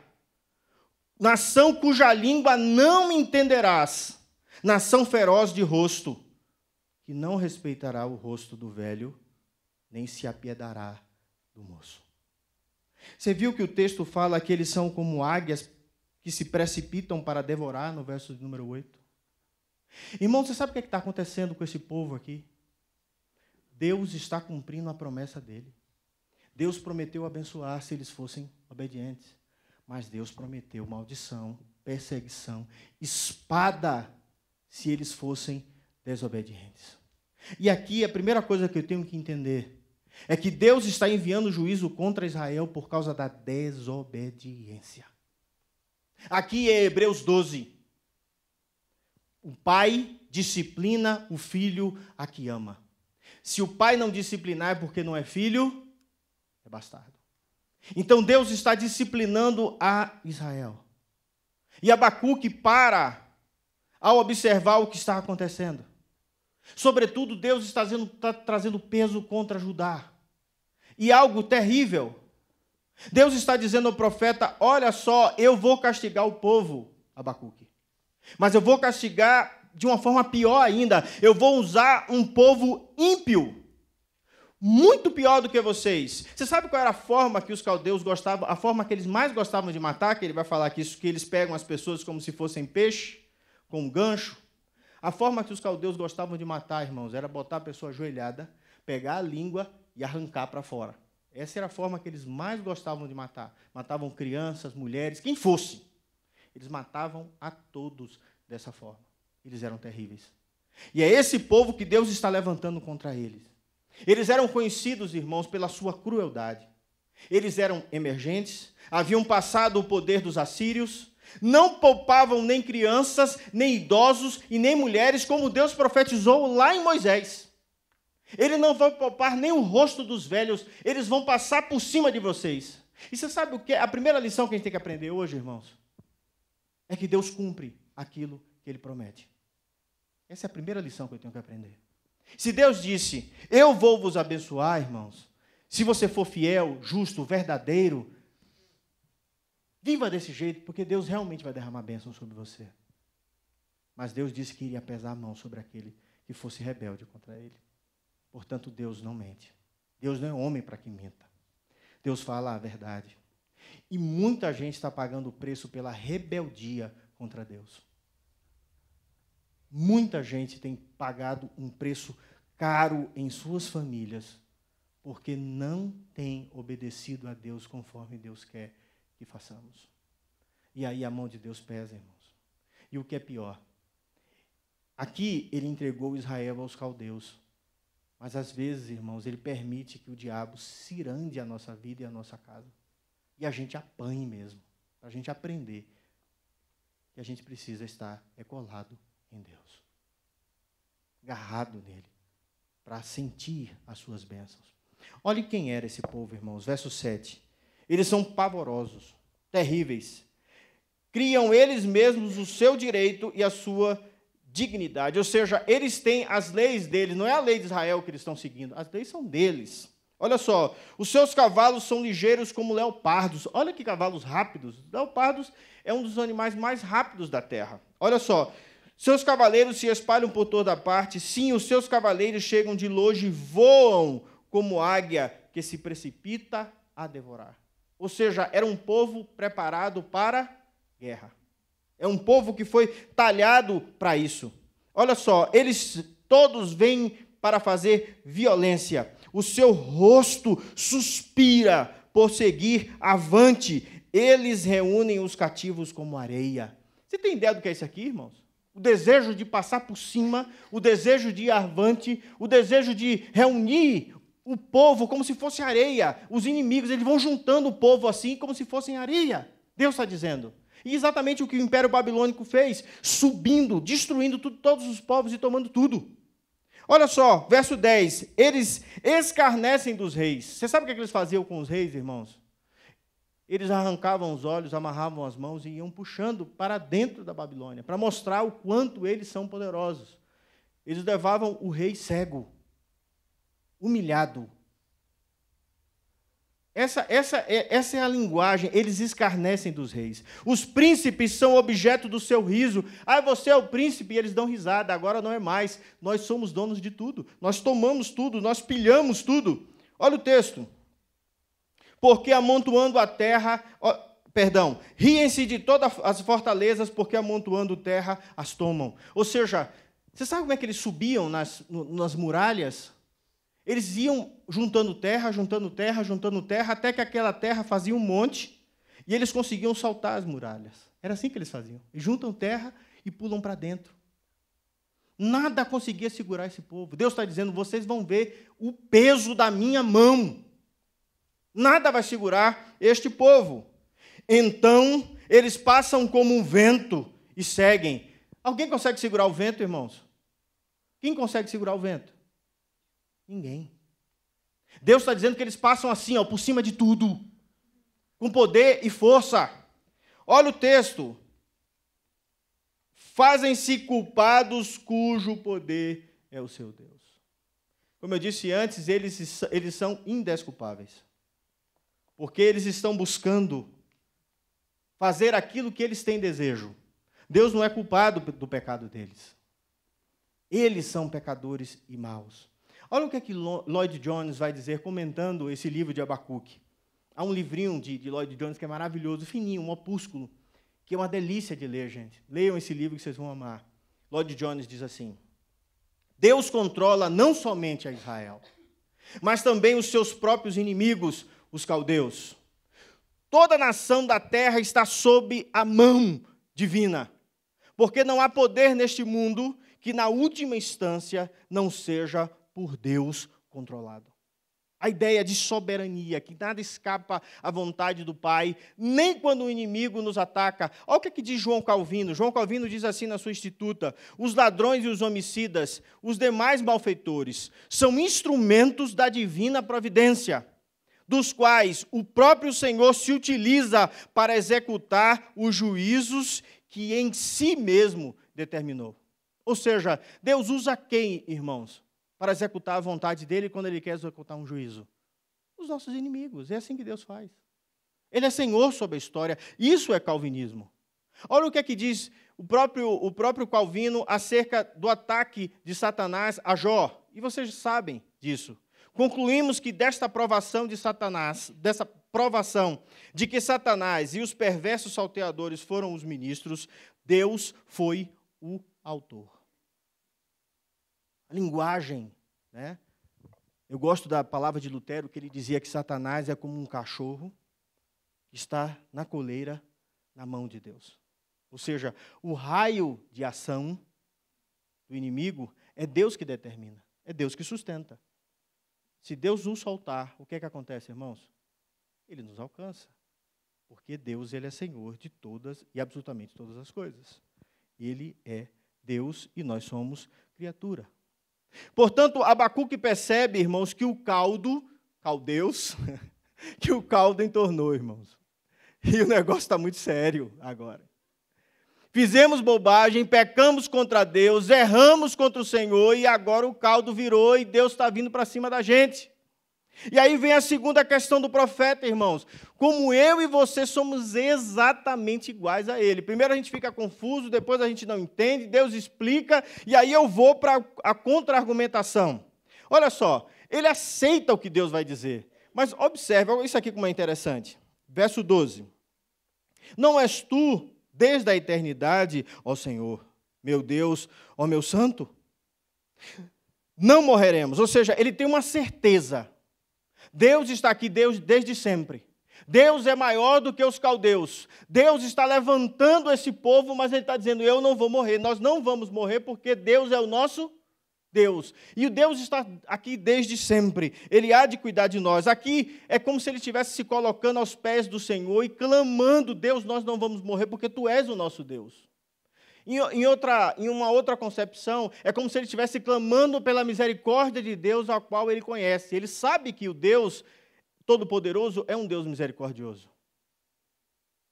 nação cuja língua não entenderás, nação feroz de rosto, que não respeitará o rosto do velho, nem se apiedará do moço. Você viu que o texto fala que eles são como águias que se precipitam para devorar, no verso número 8? Irmão, você sabe o que está acontecendo com esse povo aqui? Deus está cumprindo a promessa dele. Deus prometeu abençoar se eles fossem obedientes, mas Deus prometeu maldição, perseguição, espada se eles fossem desobedientes. E aqui a primeira coisa que eu tenho que entender é que Deus está enviando juízo contra Israel por causa da desobediência. Aqui é Hebreus 12. O pai disciplina o filho a que ama. Se o pai não disciplinar é porque não é filho, é bastardo. Então Deus está disciplinando a Israel. E Abacuque para ao observar o que está acontecendo. Sobretudo, Deus está trazendo peso contra Judá. E algo terrível. Deus está dizendo ao profeta, olha só, eu vou castigar o povo, Abacuque. Mas eu vou castigar de uma forma pior ainda. Eu vou usar um povo ímpio. Muito pior do que vocês. Você sabe qual era a forma que os caldeus gostavam, a forma que eles mais gostavam de matar, que ele vai falar aqui, que eles pegam as pessoas como se fossem peixe, com um gancho? A forma que os caldeus gostavam de matar, irmãos, era botar a pessoa ajoelhada, pegar a língua e arrancar para fora. Essa era a forma que eles mais gostavam de matar. Matavam crianças, mulheres, quem fosse. Eles matavam a todos dessa forma. Eles eram terríveis. E é esse povo que Deus está levantando contra eles. Eles eram conhecidos, irmãos, pela sua crueldade. Eles eram emergentes, haviam passado o poder dos assírios, não poupavam nem crianças, nem idosos e nem mulheres, como Deus profetizou lá em Moisés. Ele não vai poupar nem o rosto dos velhos, eles vão passar por cima de vocês. E você sabe o que? A primeira lição que a gente tem que aprender hoje, irmãos, é que Deus cumpre aquilo que Ele promete. Essa é a primeira lição que eu tenho que aprender. Se Deus disse, eu vou vos abençoar, irmãos, se você for fiel, justo, verdadeiro, viva desse jeito, porque Deus realmente vai derramar bênção sobre você. Mas Deus disse que iria pesar a mão sobre aquele que fosse rebelde contra Ele. Portanto, Deus não mente. Deus não é homem para que minta. Deus fala a verdade. E muita gente está pagando o preço pela rebeldia contra Deus. Muita gente tem pagado um preço caro em suas famílias, porque não tem obedecido a Deus conforme Deus quer que façamos. E aí a mão de Deus pesa, irmãos. E o que é pior, aqui ele entregou Israel aos caldeus, mas às vezes, irmãos, ele permite que o diabo cirande a nossa vida e a nossa casa. E a gente apanhe mesmo, para a gente aprender que a gente precisa estar colado em Deus, agarrado nele, para sentir as suas bênçãos. Olhe quem era esse povo, irmãos, verso 7. Eles são pavorosos, terríveis. Criam eles mesmos o seu direito e a sua dignidade. Ou seja, eles têm as leis deles, não é a lei de Israel que eles estão seguindo, as leis são deles. Olha só, os seus cavalos são ligeiros como leopardos. Olha que cavalos rápidos. Leopardos é um dos animais mais rápidos da terra. Olha só, seus cavaleiros se espalham por toda parte. Sim, os seus cavaleiros chegam de longe e voam como águia que se precipita a devorar. Ou seja, era um povo preparado para guerra. É um povo que foi talhado para isso. Olha só, eles todos vêm para fazer violência. O seu rosto suspira por seguir avante. Eles reúnem os cativos como areia. Você tem ideia do que é isso aqui, irmãos? o desejo de passar por cima, o desejo de ir avante, o desejo de reunir o povo como se fosse areia. Os inimigos, eles vão juntando o povo assim, como se fossem areia. Deus está dizendo. E exatamente o que o Império Babilônico fez, subindo, destruindo tudo, todos os povos e tomando tudo. Olha só, verso 10. Eles escarnecem dos reis. Você sabe o que eles faziam com os reis, irmãos? Eles arrancavam os olhos, amarravam as mãos e iam puxando para dentro da Babilônia, para mostrar o quanto eles são poderosos. Eles levavam o rei cego, humilhado. Essa é a linguagem, eles escarnecem dos reis. Os príncipes são objeto do seu riso. Ah, você é o príncipe, e eles dão risada, agora não é mais. Nós somos donos de tudo, nós tomamos tudo, nós pilhamos tudo. Olha o texto. Porque amontoando a terra, riem-se de todas as fortalezas, porque amontoando terra as tomam. Ou seja, você sabe como é que eles subiam nas muralhas? Eles iam juntando terra, até que aquela terra fazia um monte, e eles conseguiam saltar as muralhas. Era assim que eles faziam. Eles juntam terra e pulam para dentro. Nada conseguia segurar esse povo. Deus está dizendo, vocês vão ver o peso da minha mão. Nada vai segurar este povo. Então, eles passam como um vento e seguem. Alguém consegue segurar o vento, irmãos? Quem consegue segurar o vento? Ninguém. Deus está dizendo que eles passam assim, por cima de tudo, com poder e força. Olha o texto. Fazem-se culpados cujo poder é o seu Deus. Como eu disse antes, eles são indesculpáveis. Porque eles estão buscando fazer aquilo que eles têm desejo. Deus não é culpado do pecado deles. Eles são pecadores e maus. Olha o que é que Lloyd Jones vai dizer comentando esse livro de Abacuque. Há um livrinho de Lloyd Jones que é maravilhoso, fininho, um opúsculo, que é uma delícia de ler, gente. Leiam esse livro que vocês vão amar. Lloyd Jones diz assim: Deus controla não somente a Israel, mas também os seus próprios inimigos, os caldeus. Toda a nação da terra está sob a mão divina, porque não há poder neste mundo que, na última instância, não seja por Deus controlado. A ideia de soberania, que nada escapa à vontade do Pai, nem quando o inimigo nos ataca. Olha o que diz João Calvino. João Calvino diz assim na sua Instituta: os ladrões e os homicidas, os demais malfeitores, são instrumentos da divina providência, dos quais o próprio Senhor se utiliza para executar os juízos que em si mesmo determinou. Ou seja, Deus usa quem, irmãos, para executar a vontade dele quando ele quer executar um juízo? Os nossos inimigos. É assim que Deus faz. Ele é Senhor sobre a história. Isso é calvinismo. Olha o que é que diz o próprio Calvino acerca do ataque de Satanás a Jó. E vocês sabem disso. Concluímos que desta provação de Satanás, dessa provação de que Satanás e os perversos salteadores foram os ministros, Deus foi o autor. A linguagem, né? Eu gosto da palavra de Lutero, que ele dizia que Satanás é como um cachorro que está na coleira, na mão de Deus. Ou seja, o raio de ação do inimigo é Deus que determina, é Deus que sustenta. Se Deus nos soltar, o que é que acontece, irmãos? Ele nos alcança, porque Deus, ele é Senhor de todas e absolutamente todas as coisas. Ele é Deus e nós somos criatura. Portanto, Abacuque percebe, irmãos, que o caldeus, que o caldo entornou, irmãos. E o negócio está muito sério agora. Fizemos bobagem, pecamos contra Deus, erramos contra o Senhor, e agora o caldo virou e Deus está vindo para cima da gente. E aí vem a segunda questão do profeta, irmãos. Como eu e você somos exatamente iguais a ele. Primeiro a gente fica confuso, depois a gente não entende, Deus explica, e aí eu vou para a contra-argumentação. Olha só, ele aceita o que Deus vai dizer. Mas observe, olha isso aqui como é interessante. Verso 12. Não és tu, desde a eternidade, ó Senhor, meu Deus, ó meu santo? Não morreremos. Ou seja, ele tem uma certeza. Deus está aqui, Deus desde sempre. Deus é maior do que os caldeus. Deus está levantando esse povo, mas Ele está dizendo, eu não vou morrer. Nós não vamos morrer porque Deus é o nosso Deus. E o Deus está aqui desde sempre. Ele há de cuidar de nós. Aqui é como se Ele estivesse se colocando aos pés do Senhor e clamando, Deus, nós não vamos morrer porque Tu és o nosso Deus. Em uma outra concepção, é como se Ele estivesse clamando pela misericórdia de Deus, a qual Ele conhece. Ele sabe que o Deus Todo-Poderoso é um Deus misericordioso.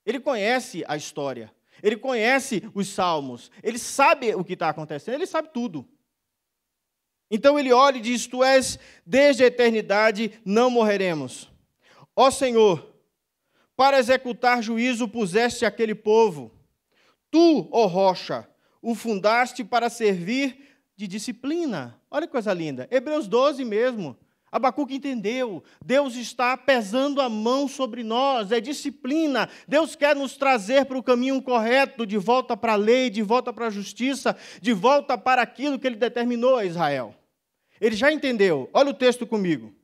Ele conhece a história, ele conhece os salmos, ele sabe o que está acontecendo, ele sabe tudo. Então ele olha e diz, Tu és desde a eternidade, não morreremos. Ó Senhor, para executar juízo puseste aquele povo. Tu, ó rocha, o fundaste para servir de disciplina. Olha que coisa linda, Hebreus 12 mesmo. Abacuque entendeu, Deus está pesando a mão sobre nós, é disciplina. Deus quer nos trazer para o caminho correto, de volta para a lei, de volta para a justiça, de volta para aquilo que Ele determinou a Israel. Ele já entendeu, olha o texto comigo.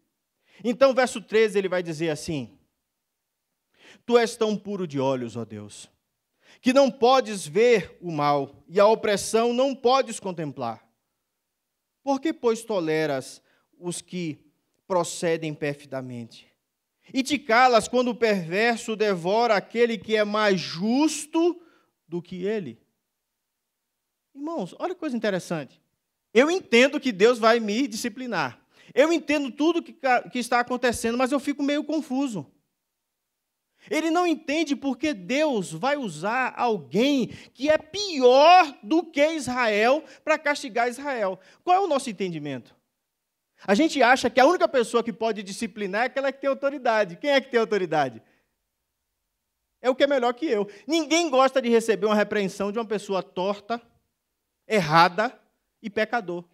Então, verso 13, ele vai dizer assim, Tu és tão puro de olhos, ó Deus, que não podes ver o mal, e a opressão não podes contemplar. Por que, pois, toleras os que procedem perfidamente? E te calas quando o perverso devora aquele que é mais justo do que ele? Irmãos, olha que coisa interessante. Eu entendo que Deus vai me disciplinar. Eu entendo tudo que está acontecendo, mas eu fico meio confuso. Ele não entende porque Deus vai usar alguém que é pior do que Israel para castigar Israel. Qual é o nosso entendimento? A gente acha que a única pessoa que pode disciplinar é aquela que tem autoridade. Quem é que tem autoridade? É o que é melhor que eu. Ninguém gosta de receber uma repreensão de uma pessoa torta, errada e pecador.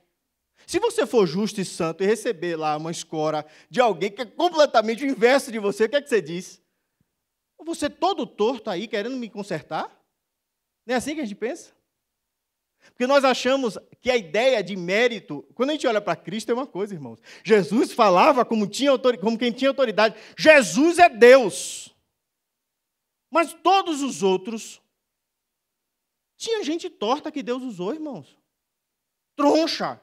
Se você for justo e santo e receber lá uma escora de alguém que é completamente o inverso de você, o que é que você diz? Você todo torto aí, querendo me consertar? Não é assim que a gente pensa? Porque nós achamos que a ideia de mérito, quando a gente olha para Cristo, é uma coisa, irmãos. Jesus falava como quem tinha autoridade. Jesus é Deus. Mas todos os outros, tinha gente torta que Deus usou, irmãos. Troncha.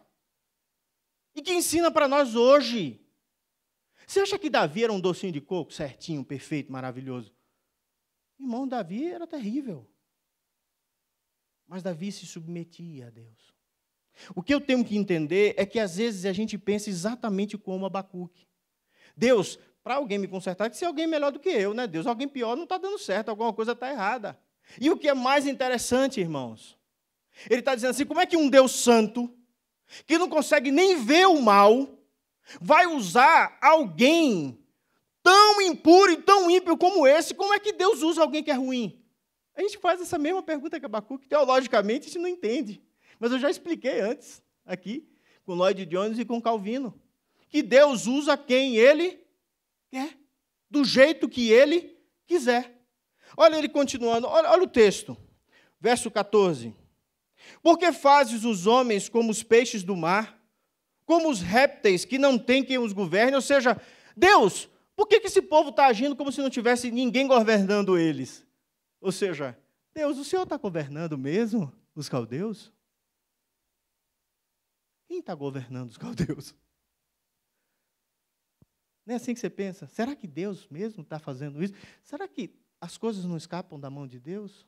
E que ensina para nós hoje. Você acha que Davi era um docinho de coco, certinho, perfeito, maravilhoso? Irmão, Davi era terrível. Mas Davi se submetia a Deus. O que eu tenho que entender é que, às vezes, a gente pensa exatamente como Abacuque. Deus, para alguém me consertar, tem que ser alguém melhor do que eu, né? Deus, alguém pior não está dando certo, alguma coisa está errada. E o que é mais interessante, irmãos, ele está dizendo assim, como é que um Deus santo, que não consegue nem ver o mal, vai usar alguém tão impuro e tão ímpio como esse? Como é que Deus usa alguém que é ruim? A gente faz essa mesma pergunta que Abacuque, teologicamente a gente não entende. Mas eu já expliquei antes, aqui, com Lloyd Jones e com Calvino, que Deus usa quem Ele quer, do jeito que Ele quiser. Olha ele continuando, olha o texto, verso 14. Porque fazes os homens como os peixes do mar, como os répteis que não têm quem os governe? Ou seja, Deus, por que esse povo está agindo como se não tivesse ninguém governando eles? Ou seja, Deus, o Senhor está governando mesmo os caldeus? Quem está governando os caldeus? Não é assim que você pensa? Será que Deus mesmo está fazendo isso? Será que as coisas não escapam da mão de Deus?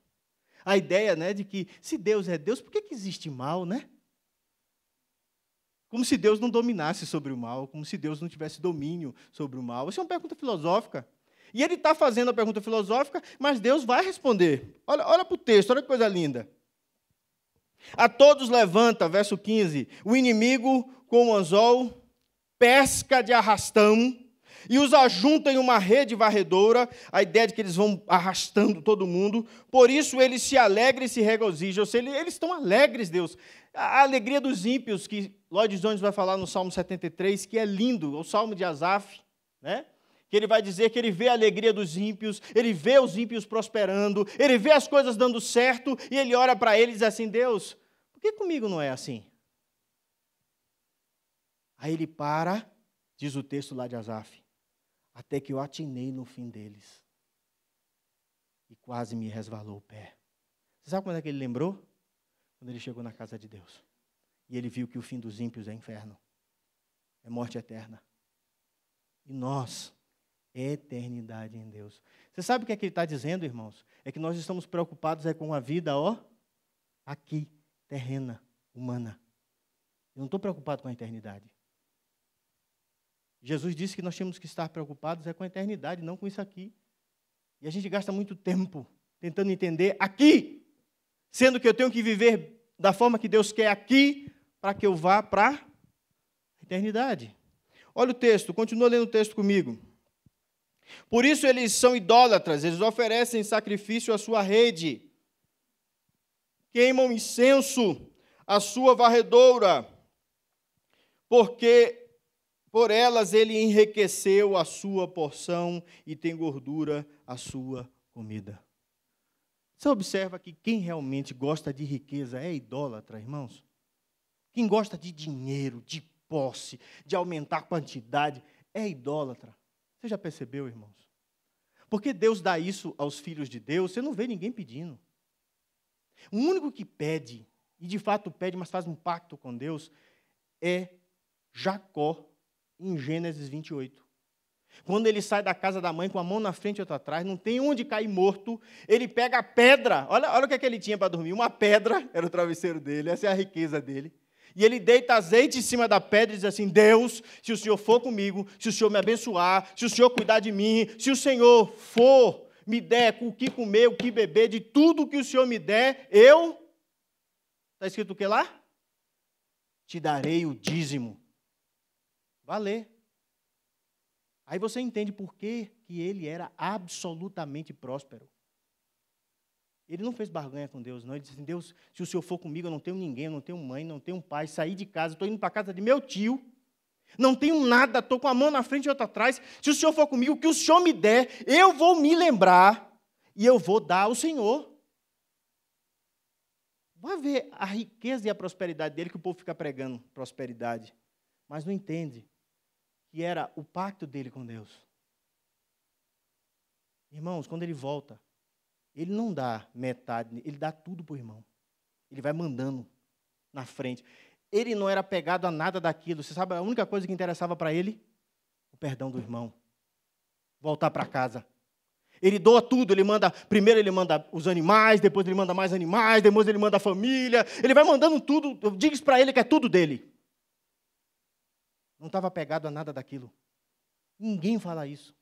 A ideia, né, de que se Deus é Deus, por que existe mal, né? Como se Deus não dominasse sobre o mal, como se Deus não tivesse domínio sobre o mal. Essa é uma pergunta filosófica. E ele está fazendo a pergunta filosófica, mas Deus vai responder. Olha para o texto, olha que coisa linda. A todos levanta, verso 15, o inimigo com o anzol, pesca de arrastão, e os ajunta em uma rede varredora, a ideia de que eles vão arrastando todo mundo, por isso eles se alegram e se regozijam, ou seja, eles estão alegres, Deus. A alegria dos ímpios, que Lloyd Jones vai falar no Salmo 73, que é lindo, o Salmo de Asaf, né? Que ele vai dizer que ele vê a alegria dos ímpios, ele vê os ímpios prosperando, ele vê as coisas dando certo, e ele ora para eles e diz assim, Deus, por que comigo não é assim? Aí ele para, diz o texto lá de Asaf, até que eu atinei no fim deles. E quase me resvalou o pé. Você sabe quando é que ele lembrou? Quando ele chegou na casa de Deus. E ele viu que o fim dos ímpios é inferno. É morte eterna. E nós, eternidade em Deus. Você sabe o que é que ele está dizendo, irmãos? É que nós estamos preocupados com a vida, aqui, terrena, humana. Eu não estou preocupado com a eternidade. Jesus disse que nós temos que estar preocupados com a eternidade, não com isso aqui. E a gente gasta muito tempo tentando entender aqui, sendo que eu tenho que viver da forma que Deus quer aqui, para que eu vá para a eternidade. Olha o texto, continua lendo o texto comigo. Por isso eles são idólatras, eles oferecem sacrifício à sua rede, queimam incenso à sua varredoura, porque por elas ele enriqueceu a sua porção e tem gordura a sua comida. Você observa que quem realmente gosta de riqueza é idólatra, irmãos? Quem gosta de dinheiro, de posse, de aumentar a quantidade, é idólatra. Você já percebeu, irmãos? Porque Deus dá isso aos filhos de Deus, você não vê ninguém pedindo. O único que pede, e de fato pede, mas faz um pacto com Deus, é Jacó, em Gênesis 28. Quando ele sai da casa da mãe com a mão na frente e outra atrás, não tem onde cair morto, ele pega a pedra, olha o que é que ele tinha para dormir, uma pedra, era o travesseiro dele, essa é a riqueza dele, e ele deita azeite em cima da pedra e diz assim, Deus, se o Senhor for comigo, se o Senhor me abençoar, se o Senhor cuidar de mim, se o Senhor for, me der o que comer, o que beber, de tudo que o Senhor me der, está escrito o que lá? Te darei o dízimo. Valer. Aí você entende por que ele era absolutamente próspero. Ele não fez barganha com Deus, não. Ele disse assim, Deus, se o Senhor for comigo, eu não tenho ninguém, eu não tenho mãe, não tenho pai, saí de casa, estou indo para a casa de meu tio, não tenho nada, estou com a mão na frente e outra atrás. Se o Senhor for comigo, o que o Senhor me der, eu vou me lembrar e eu vou dar ao Senhor. Vai ver a riqueza e a prosperidade dele, que o povo fica pregando prosperidade, mas não entende que era o pacto dele com Deus. Irmãos, quando ele volta, ele não dá metade, ele dá tudo para o irmão. Ele vai mandando na frente. Ele não era apegado a nada daquilo. Você sabe a única coisa que interessava para ele? O perdão do irmão. Voltar para casa. Ele doa tudo, primeiro ele manda os animais, depois ele manda mais animais, depois ele manda a família. Ele vai mandando tudo, diz para ele que é tudo dele. Não estava apegado a nada daquilo. Ninguém fala isso.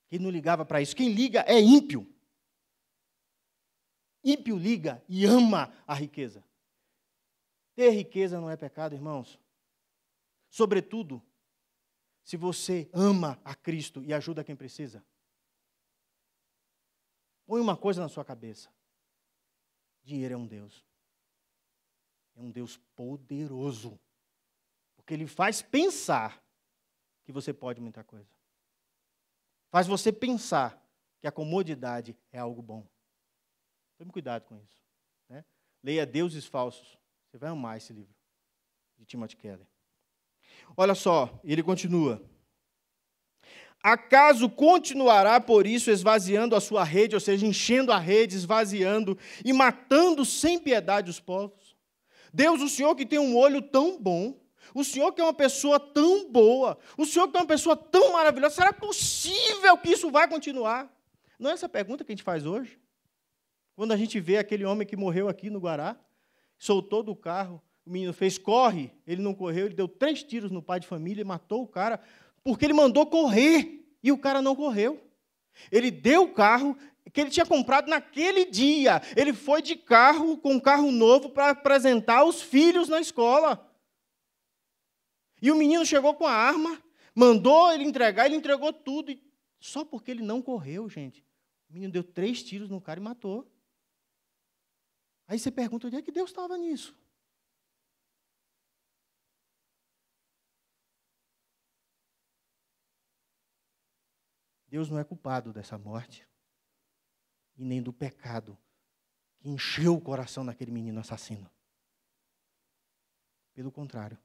Quem não ligava para isso. Quem liga é ímpio. Ímpio liga e ama a riqueza. Ter riqueza não é pecado, irmãos. Sobretudo, se você ama a Cristo e ajuda quem precisa. Põe uma coisa na sua cabeça. Dinheiro é um Deus. É um Deus poderoso. Porque ele faz pensar que você pode muita coisa. Faz você pensar que a comodidade é algo bom. Tome cuidado com isso. Né? Leia Deuses Falsos. Você vai amar esse livro, de Timothy Keller. Olha só, ele continua. Acaso continuará por isso esvaziando a sua rede, ou seja, enchendo a rede, esvaziando e matando sem piedade os povos? Deus, o Senhor que tem um olho tão bom, o Senhor que é uma pessoa tão boa, o Senhor que é uma pessoa tão maravilhosa, será possível que isso vai continuar? Não é essa pergunta que a gente faz hoje? Quando a gente vê aquele homem que morreu aqui no Guará, soltou do carro, o menino fez, corre, ele não correu, ele deu 3 tiros no pai de família e matou o cara, porque ele mandou correr, e o cara não correu. Ele deu o carro que ele tinha comprado naquele dia, ele foi de carro, com um carro novo, para apresentar os filhos na escola. E o menino chegou com a arma, mandou ele entregar, ele entregou tudo, e só porque ele não correu, gente. O menino deu 3 tiros no cara e matou. Aí você pergunta, onde é que Deus estava nisso? Deus não é culpado dessa morte e nem do pecado que encheu o coração daquele menino assassino. Pelo contrário,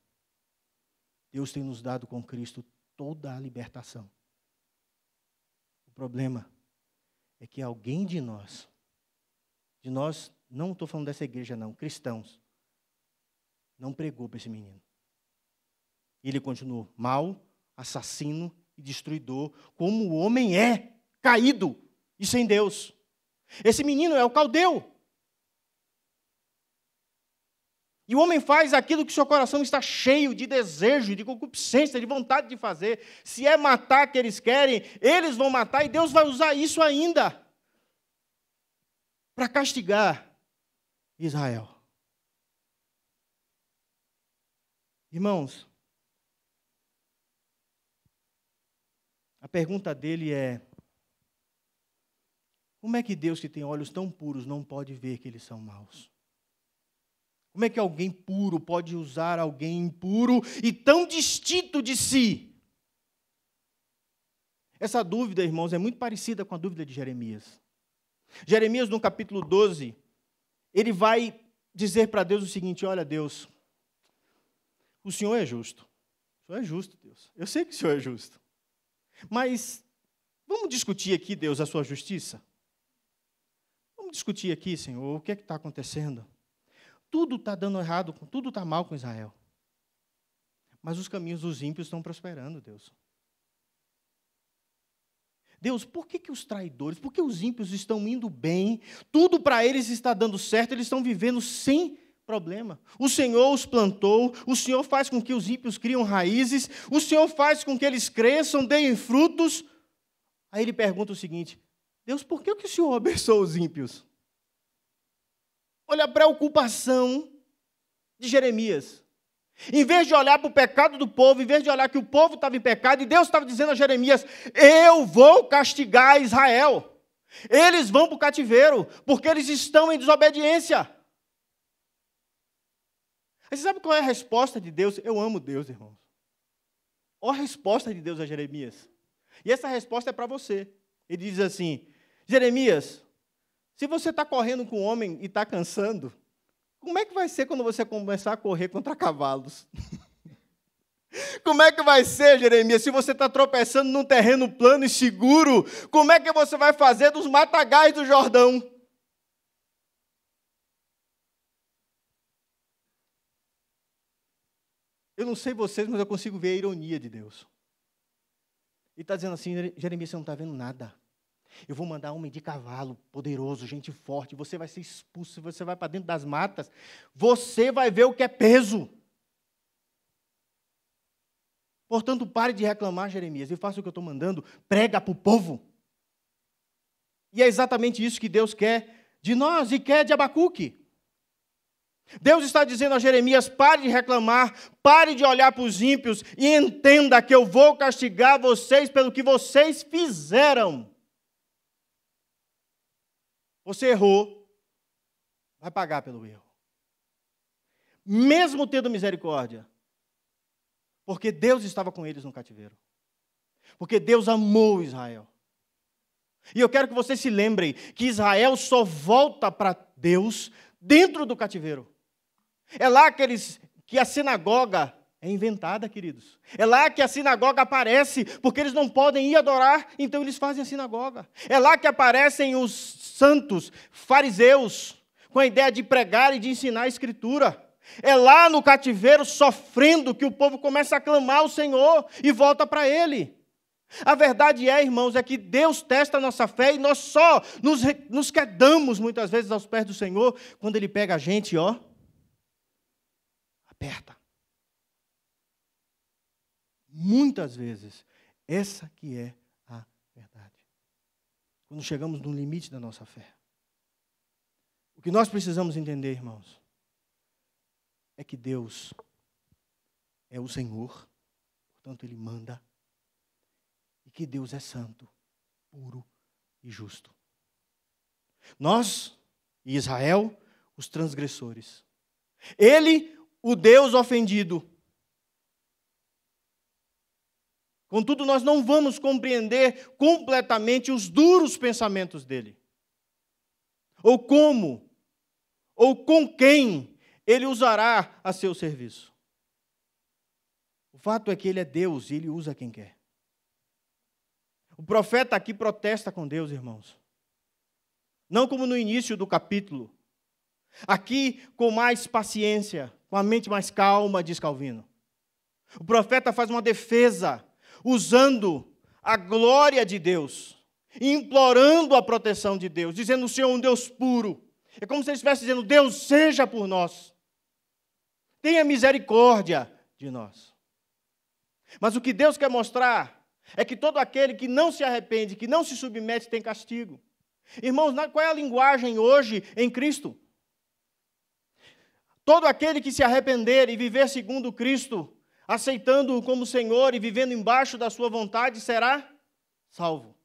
Deus tem nos dado com Cristo toda a libertação. O problema é que alguém de nós, não estou falando dessa igreja não, cristãos, não pregou para esse menino. Ele continuou mau, assassino e destruidor, como o homem é, caído e sem Deus. Esse menino é o caldeu. E o homem faz aquilo que seu coração está cheio de desejo, de concupiscência, de vontade de fazer. Se é matar que eles querem, eles vão matar e Deus vai usar isso ainda para castigar Israel. Irmãos, a pergunta dele é: como é que Deus, que tem olhos tão puros, não pode ver que eles são maus? Como é que alguém puro pode usar alguém impuro e tão distinto de si? Essa dúvida, irmãos, é muito parecida com a dúvida de Jeremias. Jeremias, no capítulo 12, ele vai dizer para Deus o seguinte: olha, Deus, o Senhor é justo. O Senhor é justo, Deus. Eu sei que o Senhor é justo. Mas vamos discutir aqui, Deus, a sua justiça? Vamos discutir aqui, Senhor, o que é que está acontecendo? Tudo está dando errado, tudo está mal com Israel. Mas os caminhos dos ímpios estão prosperando, Deus. Deus, por que os traidores, por que os ímpios estão indo bem? Tudo para eles está dando certo, eles estão vivendo sem problema. O Senhor os plantou, o Senhor faz com que os ímpios criem raízes, o Senhor faz com que eles cresçam, deem frutos. Aí ele pergunta o seguinte: Deus, por que o Senhor abençoa os ímpios? Olha a preocupação de Jeremias. Em vez de olhar para o pecado do povo, em vez de olhar que o povo estava em pecado, e Deus estava dizendo a Jeremias: eu vou castigar Israel. Eles vão para o cativeiro, porque eles estão em desobediência. Aí você sabe qual é a resposta de Deus? Eu amo Deus, irmãos. Olha a resposta de Deus a Jeremias. E essa resposta é para você. Ele diz assim: Jeremias, se você está correndo com um homem e está cansando, como é que vai ser quando você começar a correr contra cavalos? Como é que vai ser, Jeremias, se você está tropeçando num terreno plano e seguro? Como é que você vai fazer dos matagais do Jordão? Eu não sei vocês, mas eu consigo ver a ironia de Deus. Ele está dizendo assim: Jeremias, você não está vendo nada. Eu vou mandar homem de cavalo, poderoso, gente forte. Você vai ser expulso, você vai para dentro das matas. Você vai ver o que é peso. Portanto, pare de reclamar, Jeremias, e faça o que eu estou mandando. Prega para o povo. E é exatamente isso que Deus quer de nós e quer de Abacuque. Deus está dizendo a Jeremias: pare de reclamar, pare de olhar para os ímpios e entenda que eu vou castigar vocês pelo que vocês fizeram. Você errou, vai pagar pelo erro. Mesmo tendo misericórdia. Porque Deus estava com eles no cativeiro. Porque Deus amou Israel. E eu quero que vocês se lembrem que Israel só volta para Deus dentro do cativeiro. É lá que a sinagoga é inventada, queridos. É lá que a sinagoga aparece, porque eles não podem ir adorar, então eles fazem a sinagoga. É lá que aparecem os santos fariseus, com a ideia de pregar e de ensinar a Escritura. É lá no cativeiro, sofrendo, que o povo começa a clamar ao Senhor e volta para Ele. A verdade é, irmãos, é que Deus testa a nossa fé e nós só nos quedamos muitas vezes aos pés do Senhor quando Ele pega a gente, aperta. Muitas vezes, essa que é a verdade. Quando chegamos no limite da nossa fé. O que nós precisamos entender, irmãos, é que Deus é o Senhor, portanto Ele manda, e que Deus é santo, puro e justo. Nós, e Israel, os transgressores. Ele, o Deus ofendido. Contudo, nós não vamos compreender completamente os duros pensamentos dele. Ou como, ou com quem ele usará a seu serviço. O fato é que ele é Deus e ele usa quem quer. O O profeta aqui protesta com Deus, irmãos. Não como no início do capítulo. Aqui, com mais paciência, com a mente mais calma, diz Calvino. O profeta faz uma defesa, usando a glória de Deus, implorando a proteção de Deus, dizendo: o Senhor é um Deus puro. É como se ele estivesse dizendo: Deus, seja por nós. Tenha misericórdia de nós. Mas o que Deus quer mostrar é que todo aquele que não se arrepende, que não se submete, tem castigo. Irmãos, qual é a linguagem hoje em Cristo? Todo aquele que se arrepender e viver segundo Cristo, aceitando-o como Senhor e vivendo embaixo da sua vontade, será salvo.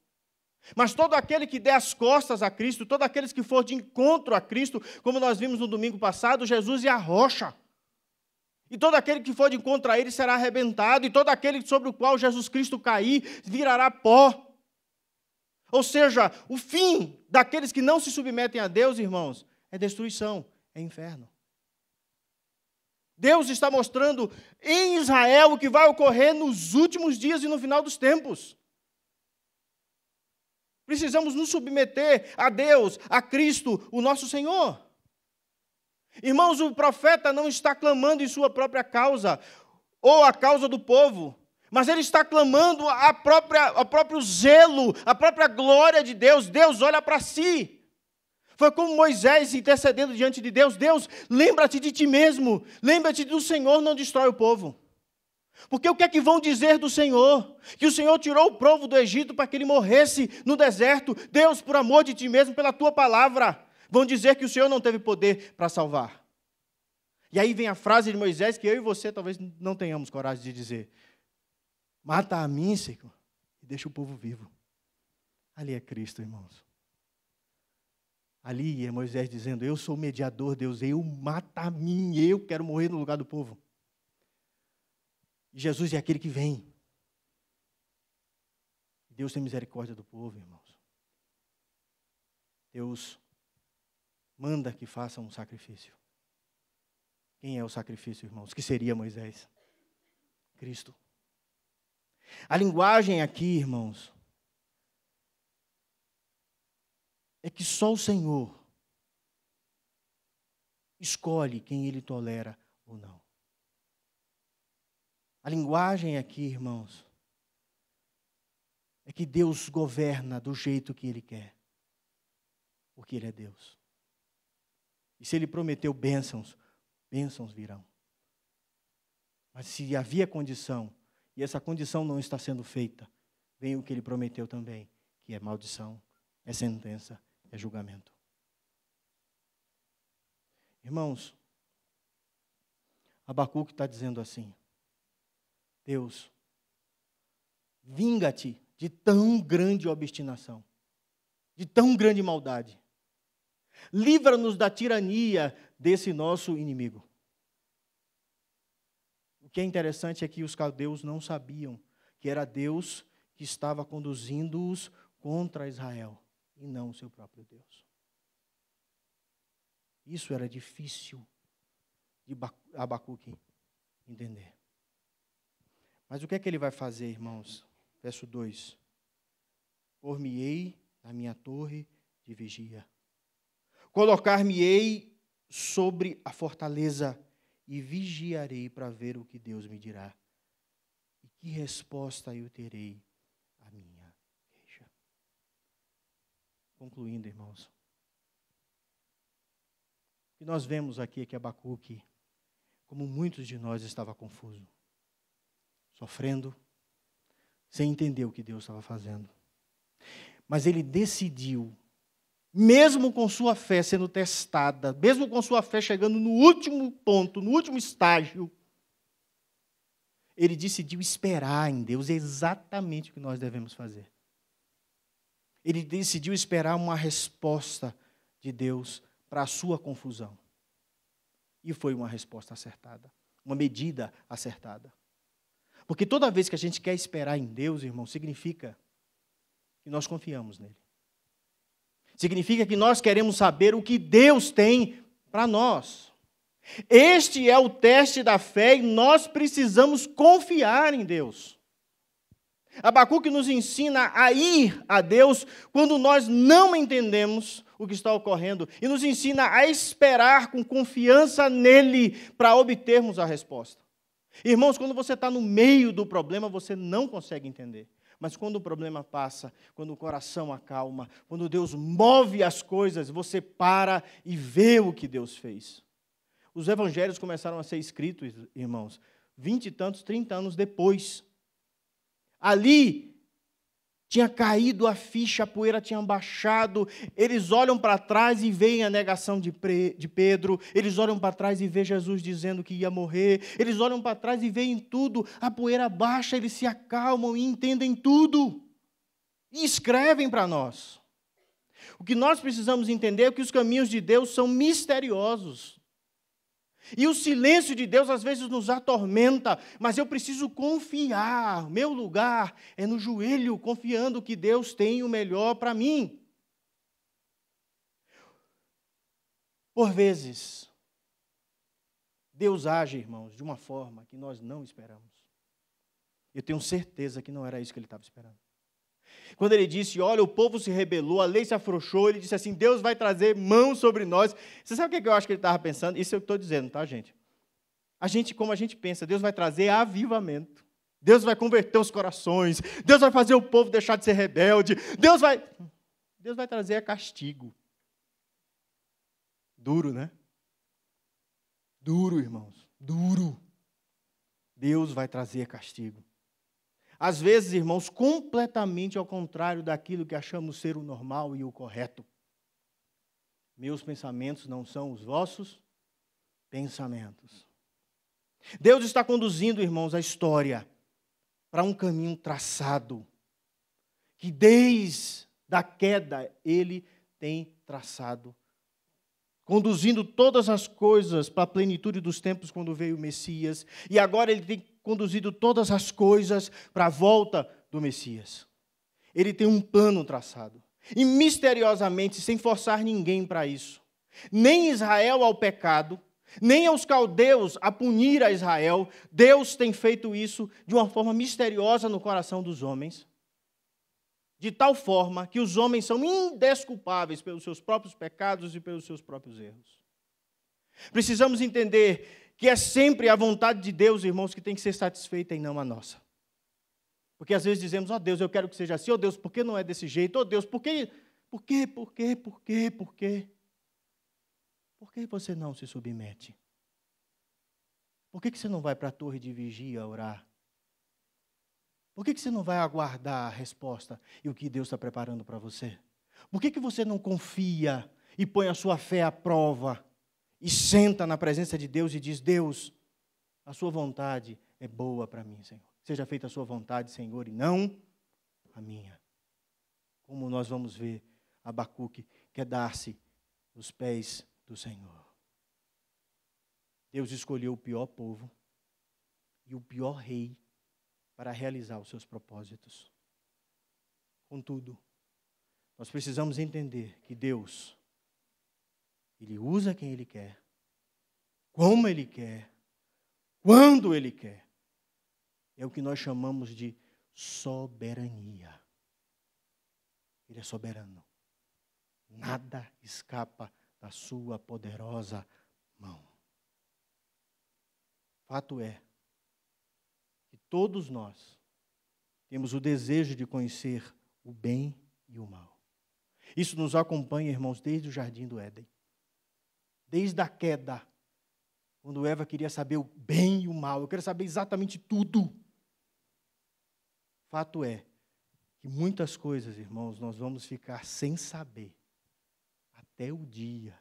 Mas todo aquele que der as costas a Cristo, todo aquele que for de encontro a Cristo, como nós vimos no domingo passado, Jesus é a rocha. E todo aquele que for de encontro a Ele será arrebentado, e todo aquele sobre o qual Jesus Cristo cair, virará pó. Ou seja, o fim daqueles que não se submetem a Deus, irmãos, é destruição, é inferno. Deus está mostrando em Israel o que vai ocorrer nos últimos dias e no final dos tempos. Precisamos nos submeter a Deus, a Cristo, o nosso Senhor. Irmãos, o profeta não está clamando em sua própria causa, ou a causa do povo, mas ele está clamando o próprio zelo, a própria glória de Deus. Deus olha para si. Foi como Moisés intercedendo diante de Deus: Deus, lembra-te de ti mesmo, lembra-te do Senhor, não destrói o povo. Porque o que é que vão dizer do Senhor? Que o Senhor tirou o povo do Egito para que ele morresse no deserto. Deus, por amor de ti mesmo, pela tua palavra, vão dizer que o Senhor não teve poder para salvar. E aí vem a frase de Moisés que eu e você talvez não tenhamos coragem de dizer: mata a mim, Senhor, e deixa o povo vivo. Ali é Cristo, irmãos. Ali é Moisés dizendo: eu sou o mediador, Deus, mata a mim, eu quero morrer no lugar do povo. E Jesus é aquele que vem. Deus tem misericórdia do povo, irmãos. Deus manda que façam um sacrifício. Quem é o sacrifício, irmãos? Que seria Moisés? Cristo. A linguagem aqui, irmãos, é que só o Senhor escolhe quem Ele tolera ou não. A linguagem aqui, irmãos, é que Deus governa do jeito que Ele quer, porque Ele é Deus. E se Ele prometeu bênçãos, bênçãos virão. Mas se havia condição, e essa condição não está sendo feita, vem o que Ele prometeu também, que é maldição, é sentença, é julgamento. Irmãos, Abacuque está dizendo assim: Deus, vinga-te de tão grande obstinação, de tão grande maldade. Livra-nos da tirania desse nosso inimigo. O que é interessante é que os caldeus não sabiam que era Deus que estava conduzindo-os contra Israel, e não o seu próprio Deus. Isso era difícil de Abacuque entender. Mas o que é que ele vai fazer, irmãos? Verso 2. Por-me-ei na minha torre de vigia. Colocar-me-ei sobre a fortaleza e vigiarei para ver o que Deus me dirá. E que resposta eu terei à minha queixa. Concluindo, irmãos. O que nós vemos aqui é que Abacuque, como muitos de nós, estava confuso, sofrendo, sem entender o que Deus estava fazendo. Mas ele decidiu, mesmo com sua fé sendo testada, mesmo com sua fé chegando no último ponto, no último estágio, ele decidiu esperar em Deus exatamente o que nós devemos fazer. Ele decidiu esperar uma resposta de Deus para a sua confusão. E foi uma resposta acertada, uma medida acertada. Porque toda vez que a gente quer esperar em Deus, irmão, significa que nós confiamos nele. Significa que nós queremos saber o que Deus tem para nós. Este é o teste da fé e nós precisamos confiar em Deus. Abacuque nos ensina a ir a Deus quando nós não entendemos o que está ocorrendo e nos ensina a esperar com confiança nele para obtermos a resposta. Irmãos, quando você está no meio do problema, você não consegue entender. Mas quando o problema passa, quando o coração acalma, quando Deus move as coisas, você para e vê o que Deus fez. Os evangelhos começaram a ser escritos, irmãos, 20 e tantos, 30 anos depois. Ali tinha caído a ficha, a poeira tinha baixado, eles olham para trás e veem a negação de Pedro, eles olham para trás e veem Jesus dizendo que ia morrer, eles olham para trás e veem tudo, a poeira baixa, eles se acalmam e entendem tudo, e escrevem para nós. O que nós precisamos entender é que os caminhos de Deus são misteriosos. E o silêncio de Deus às vezes nos atormenta, mas eu preciso confiar. Meu lugar é no joelho, confiando que Deus tem o melhor para mim. Por vezes, Deus age, irmãos, de uma forma que nós não esperamos. Eu tenho certeza que não era isso que ele estava esperando. Quando ele disse, olha, o povo se rebelou, a lei se afrouxou, ele disse assim, Deus vai trazer mão sobre nós. Você sabe o que eu acho que ele estava pensando? Isso eu estou dizendo, tá, gente? Como a gente pensa, Deus vai trazer avivamento. Deus vai converter os corações. Deus vai fazer o povo deixar de ser rebelde. Deus vai trazer castigo. Duro, né? Duro, irmãos. Duro. Deus vai trazer castigo. Às vezes, irmãos, completamente ao contrário daquilo que achamos ser o normal e o correto. Meus pensamentos não são os vossos pensamentos. Deus está conduzindo, irmãos, a história para um caminho traçado, que desde a queda Ele tem traçado, conduzindo todas as coisas para a plenitude dos tempos quando veio o Messias, e agora Ele tem conduzido todas as coisas para a volta do Messias. Ele tem um plano traçado. E misteriosamente, sem forçar ninguém para isso, nem Israel ao pecado, nem aos caldeus a punir a Israel, Deus tem feito isso de uma forma misteriosa no coração dos homens, de tal forma que os homens são indesculpáveis pelos seus próprios pecados e pelos seus próprios erros. Precisamos entender que é sempre a vontade de Deus, irmãos, que tem que ser satisfeita e não a nossa. Porque às vezes dizemos, ó Deus, eu quero que seja assim, ó Deus, por que não é desse jeito? Ó Deus, por quê? Por quê? Por quê? Por quê? Por quê? Por que você não se submete? Por que você não vai para a torre de vigia orar? Por que você não vai aguardar a resposta e o que Deus está preparando para você? Por que você não confia e põe a sua fé à prova? E senta na presença de Deus e diz, Deus, a sua vontade é boa para mim, Senhor. Seja feita a sua vontade, Senhor, e não a minha. Como nós vamos ver, Abacuque quer dar-se nos pés do Senhor. Deus escolheu o pior povo e o pior rei para realizar os seus propósitos. Contudo, nós precisamos entender que Deus, Ele usa quem Ele quer, como Ele quer, quando Ele quer. É o que nós chamamos de soberania. Ele é soberano. Nada escapa da sua poderosa mão. Fato é que todos nós temos o desejo de conhecer o bem e o mal. Isso nos acompanha, irmãos, desde o jardim do Éden. Desde a queda, quando Eva queria saber o bem e o mal, eu quero saber exatamente tudo. Fato é que muitas coisas, irmãos, nós vamos ficar sem saber até o dia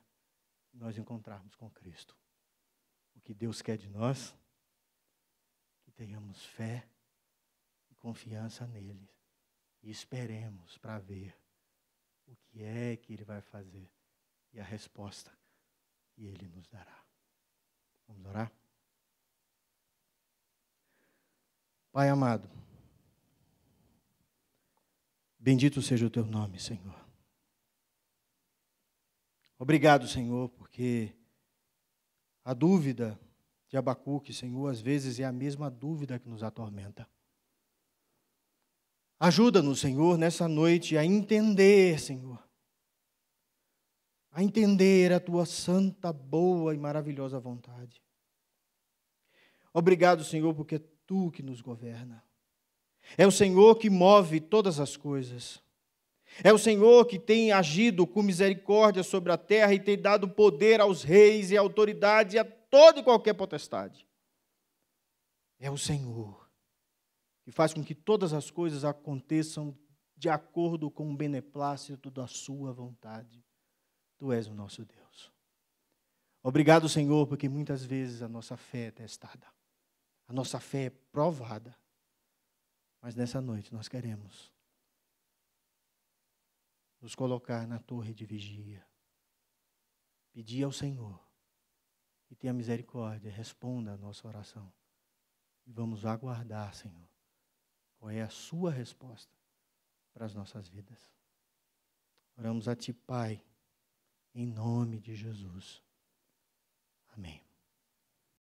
que nós encontrarmos com Cristo. O que Deus quer de nós, que tenhamos fé e confiança nele e esperemos para ver o que é que Ele vai fazer e a resposta que Ele nos dará. Vamos orar? Pai amado, bendito seja o Teu nome, Senhor. Obrigado, Senhor, porque a dúvida de Abacuque, Senhor, às vezes é a mesma dúvida que nos atormenta. Ajuda-nos, Senhor, nessa noite a entender, Senhor, a entender a Tua santa, boa e maravilhosa vontade. Obrigado, Senhor, porque é Tu que nos governa. É o Senhor que move todas as coisas. É o Senhor que tem agido com misericórdia sobre a terra e tem dado poder aos reis e autoridade a toda e qualquer potestade. É o Senhor que faz com que todas as coisas aconteçam de acordo com o beneplácito da sua vontade. Tu és o nosso Deus. Obrigado, Senhor, porque muitas vezes a nossa fé é testada. A nossa fé é provada. Mas nessa noite nós queremos nos colocar na torre de vigia. Pedir ao Senhor que tenha misericórdia, responda a nossa oração. E vamos aguardar, Senhor, qual é a sua resposta para as nossas vidas. Oramos a Ti, Pai, em nome de Jesus. Amém.